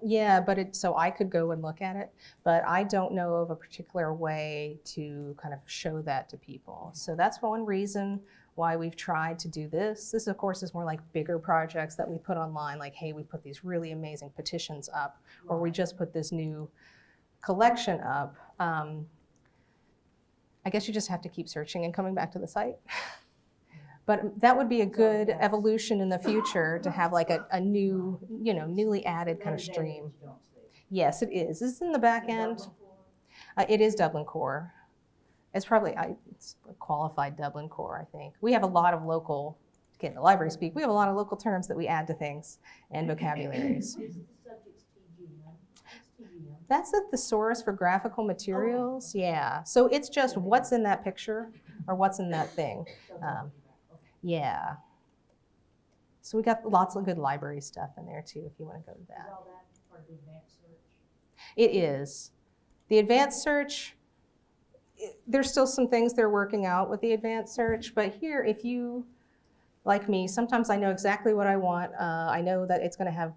Yeah, but so I could go and look at it, but I don't know of a particular way to kind of show that to people. So that's one reason why we've tried to do this. This, of course, is more like bigger projects that we put online, like, hey, we put these really amazing petitions up, or we just put this new collection up. I guess you just have to keep searching and coming back to the site. But that would be a good evolution in the future to have like a new, newly added kind of stream. Yes, it is. It's in the back end. It is Dublin Core. It's probably it's a qualified Dublin Core, I think. We have a lot of local, again, the library speak, we have a lot of local terms that we add to things and vocabularies. That's the thesaurus for graphical materials. Yeah. So it's just what's in that picture or what's in that thing. Yeah. So we got lots of good library stuff in there too, if you want to go to that. Is all that part of the advanced search? It is. The advanced search, there's still some things they're working out with the advanced search, but here, if you, like me, sometimes I know exactly what I want. I know that it's going to have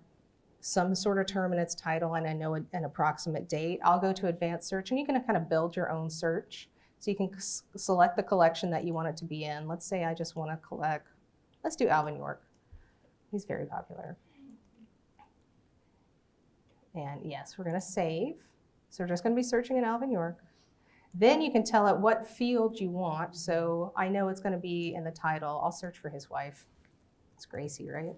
some sort of term in its title and I know an approximate date. I'll go to advanced search and you can kind of build your own search. So you can select the collection that you want it to be in. Let's say I just want to collect, let's do Alvin York. He's very popular. And yes, we're going to save. So we're just going to be searching in Alvin York. Then you can tell it what field you want. So I know it's going to be in the title. I'll search for his wife. It's Gracie, right?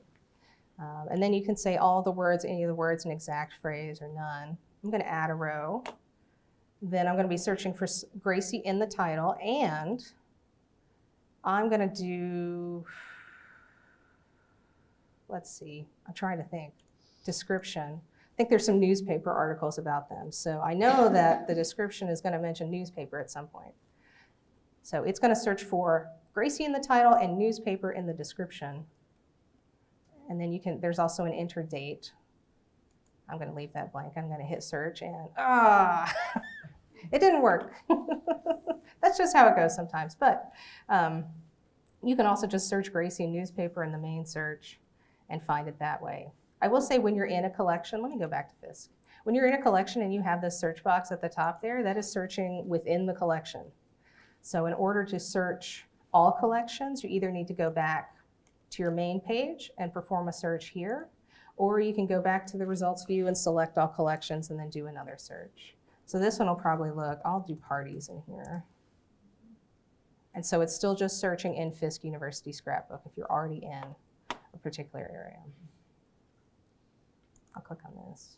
And then you can say all the words, any of the words, an exact phrase or none. I'm going to add a row. Then I'm going to be searching for Gracie in the title, and I'm going to do, let's see, I'm trying to think, description. I think there's some newspaper articles about them. So I know that the description is going to mention newspaper at some point. So it's going to search for Gracie in the title and newspaper in the description. And then you can, there's also an enter date. I'm going to leave that blank. I'm going to hit search and, it didn't work. That's just how it goes sometimes. But you can also just search Gracie newspaper in the main search and find it that way. I will say when you're in a collection, let me go back to Fisk. When you're in a collection and you have this search box at the top there, that is searching within the collection. So in order to search all collections, you either need to go back to your main page and perform a search here, or you can go back to the results view and select all collections and then do another search. So this one will probably look, I'll do parties in here. And so it's still just searching in Fisk University Scrapbook if you're already in a particular area. I'll click on this.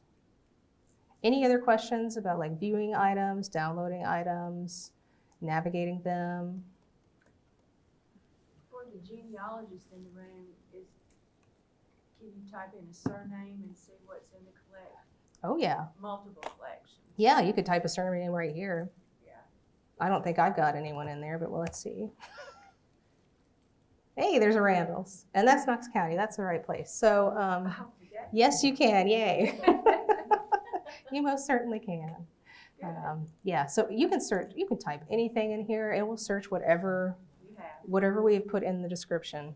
Any other questions about like viewing items, downloading items, navigating them? For the genealogist in the room, can you type in a surname and see what's in the collection? Oh yeah. Multiple collections. Yeah, you could type a surname right here. Yeah. I don't think I've got anyone in there, but well, let's see. Hey, there's a Randall's. And that's Knox County. That's the right place. So yes, you can. Yay. You most certainly can. Yeah, so you can search, you can type anything in here. It will search whatever we have put in the description.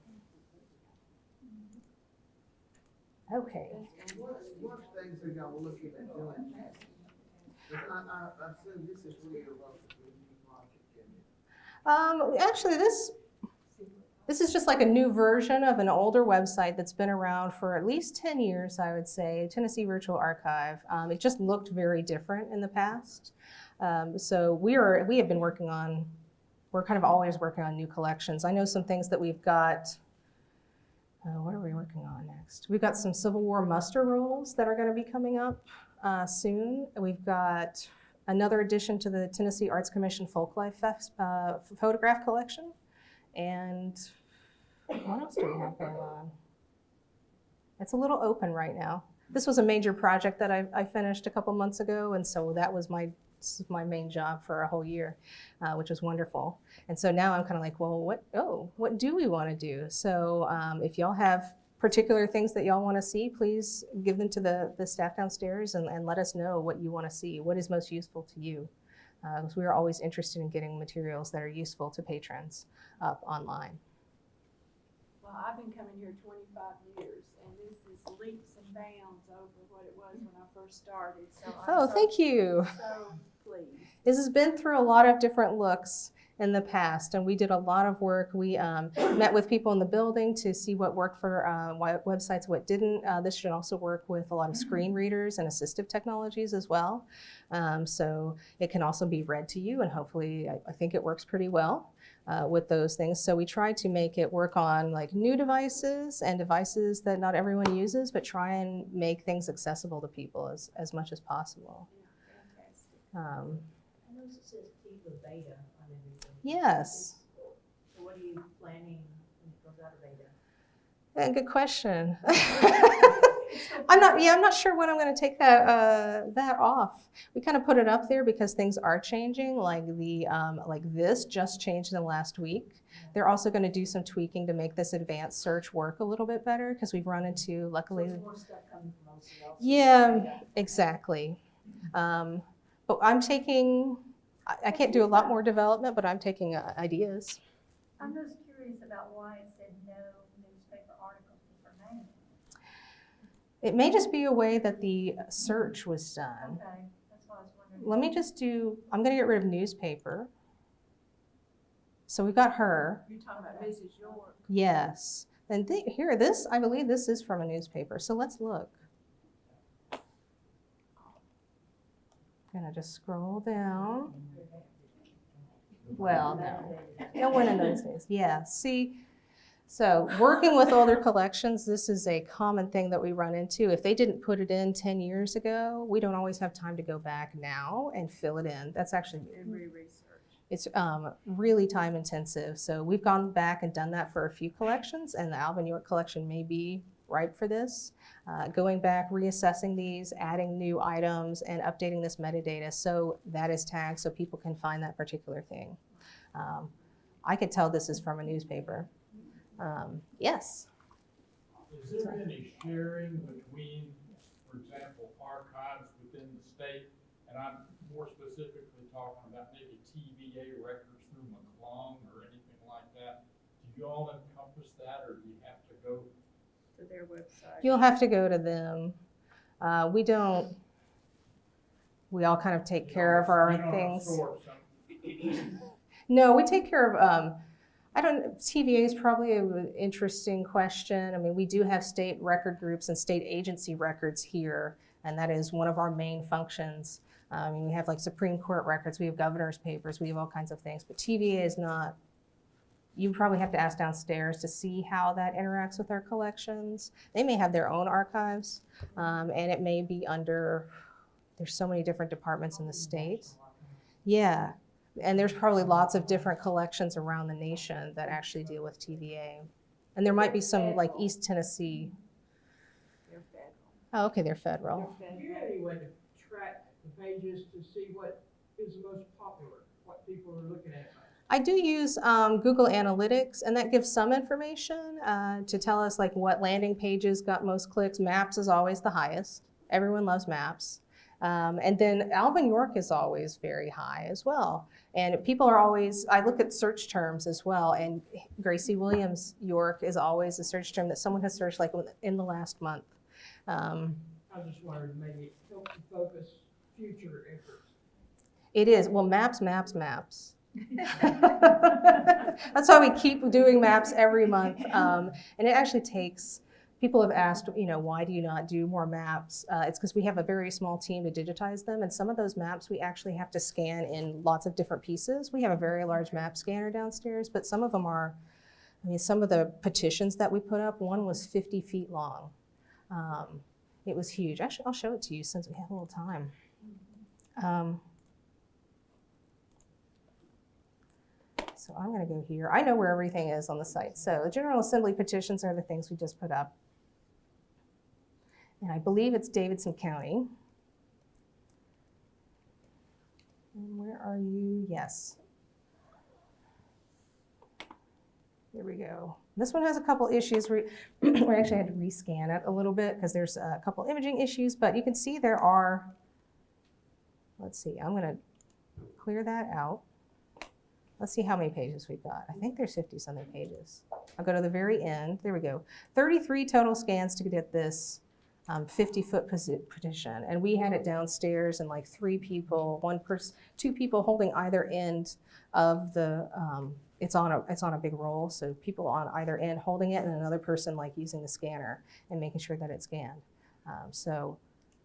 Okay. What things are y'all looking at doing? I assume this is where you're relatively new project in it. Actually, this is just like a new version of an older website that's been around for at least 10 years, I would say, Tennessee Virtual Archive. It just looked very different in the past. So we have been working on, we're kind of always working on new collections. I know some things that we've got, what are we working on next? We've got some Civil War muster rolls that are going to be coming up soon. We've got another addition to the Tennessee Arts Commission Folklife photograph collection. And what else do we have going on? It's a little open right now. This was a major project that I finished a couple months ago, and so that was my main job for a whole year, which was wonderful. And so now I'm kind of like, well, what do we want to do? So if y'all have particular things that y'all want to see, please give them to the staff downstairs and let us know what you want to see, what is most useful to you. Because we are always interested in getting materials that are useful to patrons up online. Well, I've been coming here 25 years, and this is leaps and bounds over what it was when I first started. So Thank you. So pleased. This has been through a lot of different looks in the past, and we did a lot of work. We met with people in the building to see what worked for websites, what didn't. This should also work with a lot of screen readers and assistive technologies as well. So it can also be read to you, and hopefully I think it works pretty well with those things. So we try to make it work on like new devices and devices that not everyone uses, but try and make things accessible to people as much as possible. Yeah, fantastic. I notice it says TeVA beta on everything. Yes. So what are you planning when it goes out of beta? Yeah, good question. I'm not sure when I'm going to take that off. We kind of put it up there because things are changing. Like this just changed in the last week. They're also going to do some tweaking to make this advanced search work a little bit better because we've run into, luckily. So more stuff coming from OCL. Yeah, exactly. But I'm taking. I can't do a lot more development, but I'm taking ideas. I'm just curious about why it said no newspaper articles with her name. It may just be a way that the search was done. Okay, that's what I was wondering. Let me just do, I'm going to get rid of newspaper. So we've got her. You're talking about Mrs. York. Yes. And here, this, I believe this is from a newspaper. So let's look. Gonna just scroll down. Well, no one in those days. Yeah, see, so working with older collections, this is a common thing that we run into. If they didn't put it in 10 years ago, we don't always have time to go back now and fill it in. That's actually, it's really time intensive. So we've gone back and done that for a few collections, and the Alvin York collection may be ripe for this. Going back, reassessing these, adding new items, and updating this metadata so that is tagged so people can find that particular thing. I could tell this is from a newspaper. Yes? Is there any sharing between, for example, archives within the state? And I'm more specifically talking about maybe TeVA records through McClung or anything like that. Do you all encompass that, or do you have to go To their website. You'll have to go to them. We don't, we all kind of take care of our own things. No, we take care of, TVA is probably an interesting question. I mean, we do have state record groups and state agency records here, and that is one of our main functions. We have like Supreme Court records, we have governor's papers, we have all kinds of things, but TVA is not, you probably have to ask downstairs to see how that interacts with our collections. They may have their own archives, and it may be under, there's so many different departments in the state. Yeah, and there's probably lots of different collections around the nation that actually deal with TVA. And there might be some like East Tennessee. They're federal. Oh, okay, they're federal. Do you have any way to track the pages to see what is the most popular, what people are looking at? I do use Google Analytics, and that gives some information to tell us like what landing pages got most clicks. Maps is always the highest. Everyone loves maps. And then Alvin York is always very high as well. And people are always, I look at search terms as well, and Gracie Williams York is always a search term that someone has searched like in the last month. I just wondered, maybe it helps to focus future efforts. It is, well, maps. That's why we keep doing maps every month. And it actually takes, people have asked, why do you not do more maps? It's because we have a very small team to digitize them. And some of those maps we actually have to scan in lots of different pieces. We have a very large map scanner downstairs, but some of them are, some of the petitions that we put up, one was 50 feet long. It was huge. Actually, I'll show it to you since we have a little time. So I'm going to go here. I know where everything is on the site. So the General Assembly petitions are the things we just put up. And I believe it's Davidson County. And where are you? Yes. There we go. This one has a couple issues. We actually had to rescan it a little bit because there's a couple imaging issues, but you can see there are, let's see, I'm going to clear that out. Let's see how many pages we've got. I think there's 50-something pages. I'll go to the very end. There we go. 33 total scans to get this 50-foot petition. And we had it downstairs and like 3 people, 2 people holding either end of the, it's on a big roll. So people on either end holding it and another person like using the scanner and making sure that it's scanned. So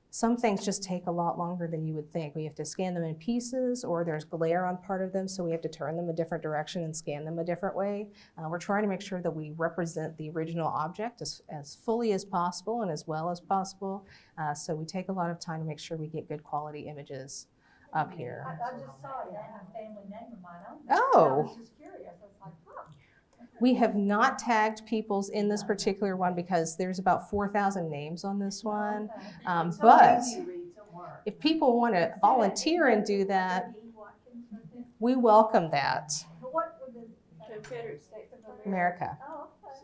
some things just take a lot longer than you would think. We have to scan them in pieces, or there's glare on part of them, so we have to turn them a different direction and scan them a different way. We're trying to make sure that we represent the original object as fully as possible and as well as possible. So we take a lot of time to make sure we get good quality images up here. I just saw it, a family name of mine on there. I Oh. was just curious, I was like, huh. We have not tagged people's in this particular one because there's about 4,000 names on this one. But if people want to volunteer and do that, we welcome that. What would the Confederate States of America. Oh, okay.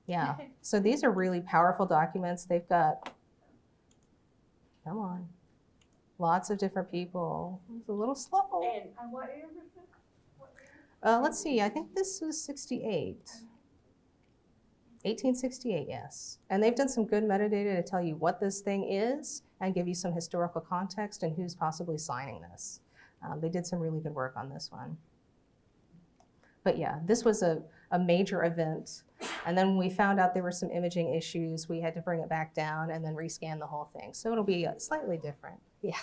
Yeah. So these are really powerful documents. They've got, come on, lots of different people. It's a little slow. And what year was it? Let's see, I think this was 68. 1868, yes. And they've done some good metadata to tell you what this thing is and give you some historical context and who's possibly signing this. They did some really good work on this one. But yeah, this was a major event And then when we found out there were some imaging issues, we had to bring it back down and then rescan the whole thing. So it'll be slightly different. Yeah.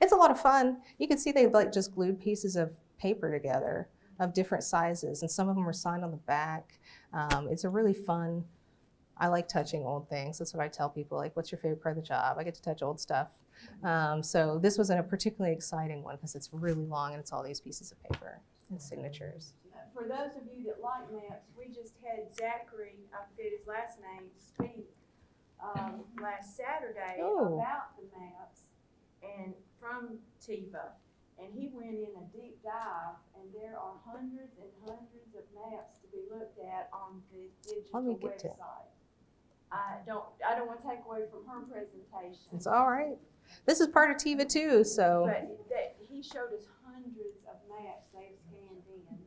It's a lot of fun. You can see they've like just glued pieces of paper together of different sizes, and some of them are signed on the back. It's a really fun, I like touching old things. That's what I tell people, like, what's your favorite part of the job? I get to touch old stuff. So this was a particularly exciting one because it's really long and it's all these pieces of paper and signatures. For those of you that like maps, we just had Zachary, I forget his last name, speak last Saturday about the maps and from TeVA. And he went in a deep dive, and there are hundreds and hundreds of maps to be looked at on the digital website. I don't want to take away from her presentation. It's all right. This is part of TeVA too, so. But he showed us hundreds of maps they've scanned in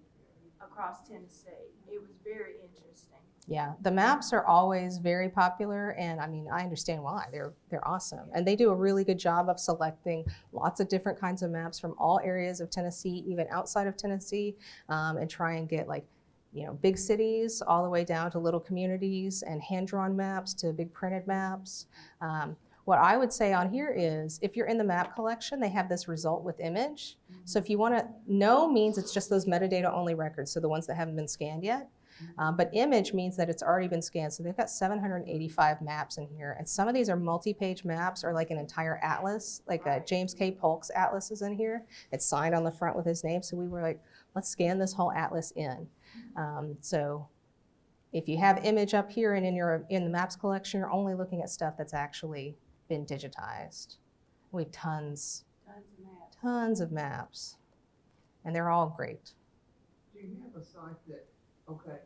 across Tennessee. It was very interesting. Yeah, the maps are always very popular, and I mean, I understand why. They're awesome. And they do a really good job of selecting lots of different kinds of maps from all areas of Tennessee, even outside of Tennessee, and try and get like, you know, big cities all the way down to little communities, and hand-drawn maps to big printed maps. What I would say on here is, if you're in the map collection, they have this result with image. So if you want to know, means it's just those metadata only records, so the ones that haven't been scanned yet. But image means that it's already been scanned. So they've got 785 maps in here. And some of these are multi-page maps or like an entire atlas, like a James K. Polk's atlas is in here. It's signed on the front with his name. So we were like, let's scan this whole atlas in. So if you have image up here and in the maps collection, you're only looking at stuff that's actually been digitized. We have tons of maps. And they're all great. Do you have a site that, okay,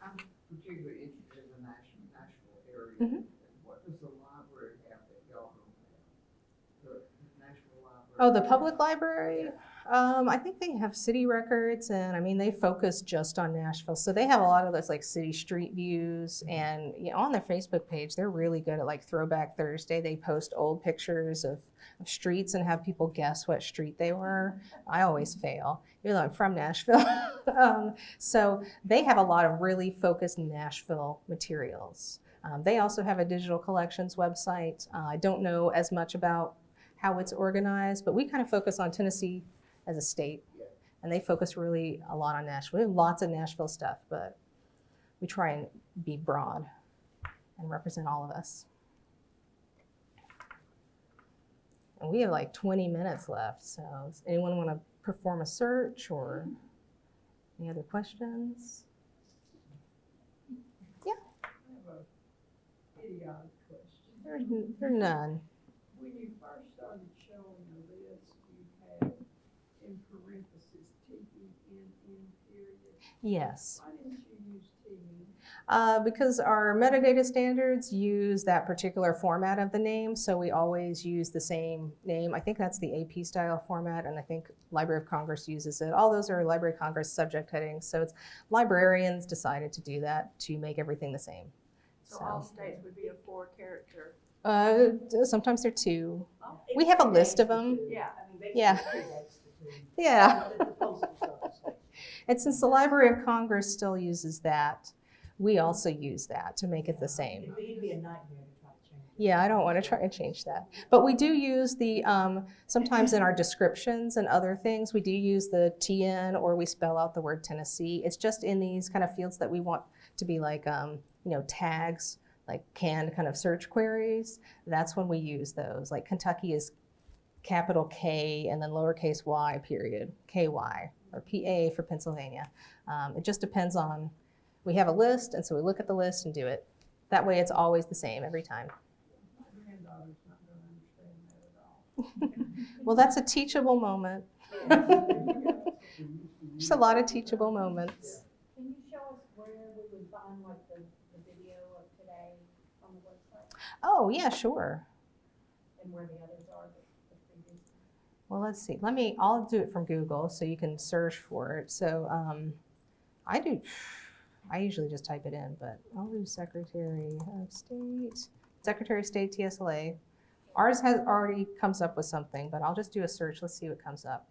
I'm particularly interested in the national area. And what does the library have that y'all don't have? The National Library? Oh, the public library? I think they have city records, and I mean, they focus just on Nashville. So they have a lot of those like city street views, and you know, on their Facebook page, they're really good at like Throwback Thursday. They post old pictures of streets and have people guess what street they were. I always fail, even though I'm from Nashville. So they have a lot of really focused Nashville materials. They also have a digital collections website. I don't know as much about how it's organized, but we kind of focus on Tennessee as a state, and they focus really a lot on Nashville. We have lots of Nashville stuff, but we try and be broad and represent all of us. And we have like 20 minutes left, so does anyone want to perform a search or any other questions? Yeah? I have a idiotic question. There's none. When you first started showing the list, you had in parentheses TENN period. Yes. Why didn't you use TE? Because our metadata standards use that particular format of the name, so we always use the same name. I think that's the AP style format, and I think Library of Congress uses it. All those are Library of Congress subject headings, so it's librarians decided to do that to make everything the same. So all states would be a 4-character. Sometimes they're 2. We have a list of them. Yeah. I mean, basically, Yeah. that's the two. Yeah. The postal service thing. And since the Library of Congress still uses that, we also use that to make it the same. It'd be a nightmare to try to change. Yeah, I don't want to try and change that. But we do use the, sometimes in our descriptions and other things, we do use the TN, or we spell out the word Tennessee. It's just in these kind of fields that we want to be like, tags, like canned kind of search queries. That's when we use those. Like Kentucky is capital K and then lowercase y period, KY, or PA for Pennsylvania. It just depends on, we have a list, and so we look at the list and do it. That way it's always the same every time. My granddaughter's not going to understand that at all. Well, that's a teachable moment. Just a lot of teachable moments. Can you show us where we would find like the video of today on the website, Oh, yeah, sure. and where the others are, the previous? Well, let's see. I'll do it from Google so you can search for it. So I usually just type it in, but I'll do Secretary of State TSLA. Ours already comes up with something, but I'll just do a search. Let's see what comes up.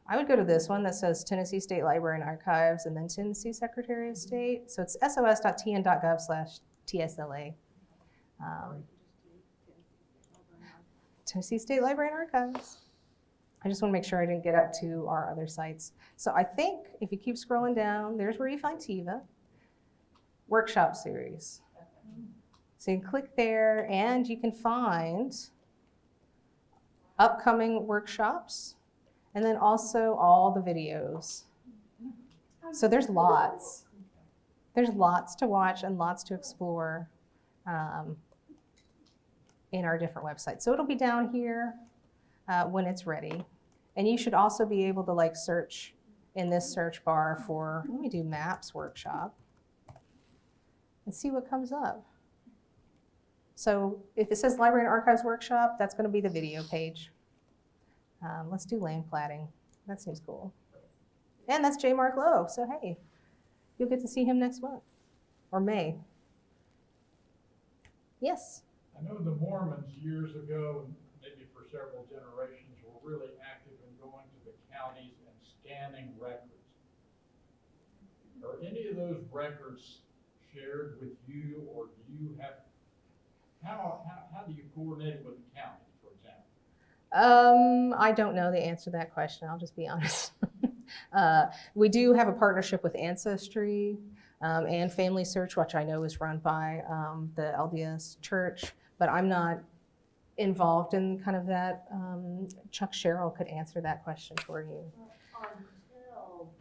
I would go to this one that says Tennessee State Library and Archives and then Tennessee Secretary of State. So it's sos.tn.gov/TSLA. Tennessee State Library and Archives. I just want to make sure I didn't get up to our other sites. So I think if you keep scrolling down, there's where you find TeVA. Workshop series. So you can click there and you can find upcoming workshops and then also all the videos. So there's lots. There's lots to watch and lots to explore in our different websites. So it'll be down here when it's ready. And you should also be able to like search in this search bar for, let me do maps workshop and see what comes up. So if it says Library and Archives Workshop, that's going to be the video page. Let's do land platting. That seems cool. And that's J. Mark Lowe. So hey, you'll get to see him next month or May. Yes? I know the Mormons years ago, maybe for several generations, were really active in going to the counties and scanning records. Are any of those records shared with you, or do you have, how do you coordinate with the counties, for example? I don't know the answer to that question. I'll just be honest. We do have a partnership with Ancestry and Family Search, which I know is run by the LDS Church, but I'm not involved in kind of that. Chuck Sherrill could answer that question for you.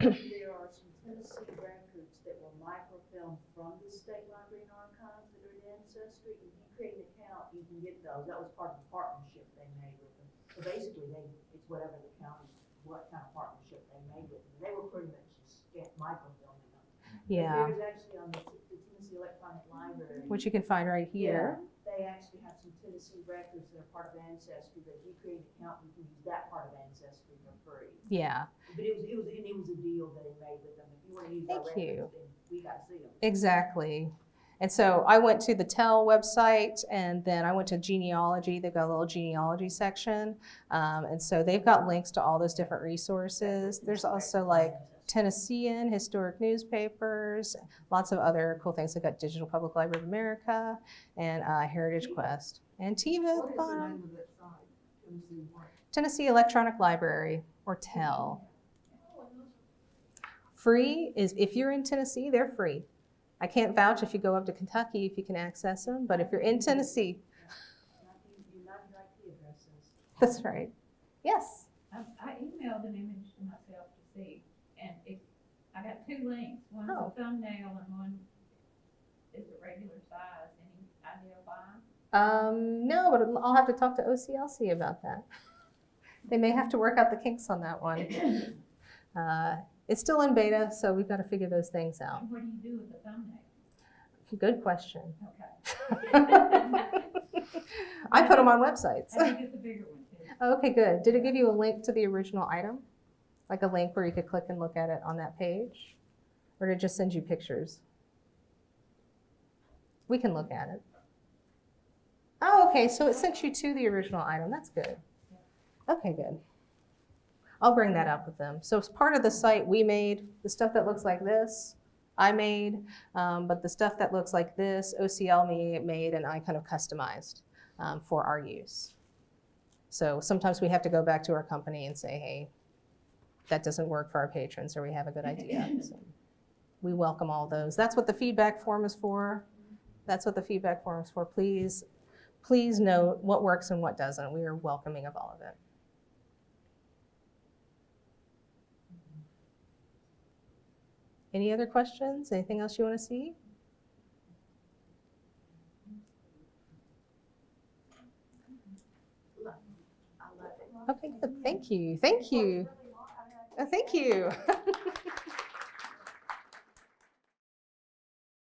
Until there are some Tennessee records that were microfilmed from the State Library and Archives that are in Ancestry. If you create an account, you can get those. That was part of the partnership they made with them. So basically, it's whatever the county, what kind of partnership they made with them. They were pretty much just microfilming them. Yeah. There's actually on the Tennessee Electronic Library. Which you can find right here. Yeah, they actually have some Tennessee records that are part of Ancestry, that if you create an account, you can use that part of Ancestry for free. Yeah. But it was a deal that they made with them. If you want to use our records, then we got to see them. Exactly. And so I went to the TEL website and then I went to genealogy. They've got a little genealogy section. And so they've got links to all those different resources. There's also like Tennessean, historic newspapers, lots of other cool things. They've got Digital Public Library of America and Heritage Quest. And TeVA What is the name of that site? Tennessee what? Tennessee Electronic Library, or TEL. Free is, if you're in Tennessee, they're free. I can't vouch if you go up to Kentucky if you can access them, but if you're in Tennessee, that's right. Yes. I emailed an image to myself to see, and I got two links. One's Oh. a thumbnail and one is a regular size. Any idea why? No, but I'll have to talk to OCLC about that. They may have to work out the kinks on that one. It's still in beta, so we've got to figure those things out. And what do you do with the thumbnail? Good question. Okay. I put them on websites. I think it's a bigger one too. Okay, good. Did it give you a link to the original item? Like a link where you could click and look at it on that page? Or did it just send you pictures? We can look at it. Oh, okay, so it sent you to the original item. That's good. Okay, good. I'll bring that up with them. So it's part of the site we made. The stuff that looks like this, I made, but the stuff that looks like this, OCL made and I kind of customized for our use. So sometimes we have to go back to our company and say, hey, that doesn't work for our patrons, or we have a good idea. So we welcome all those. That's what the feedback form is for. That's what the feedback form is for. Please note what works and what doesn't. We are welcoming of all of it. Any other questions? Anything else you want to see? Okay, good. Thank you. Thank you. Thank you.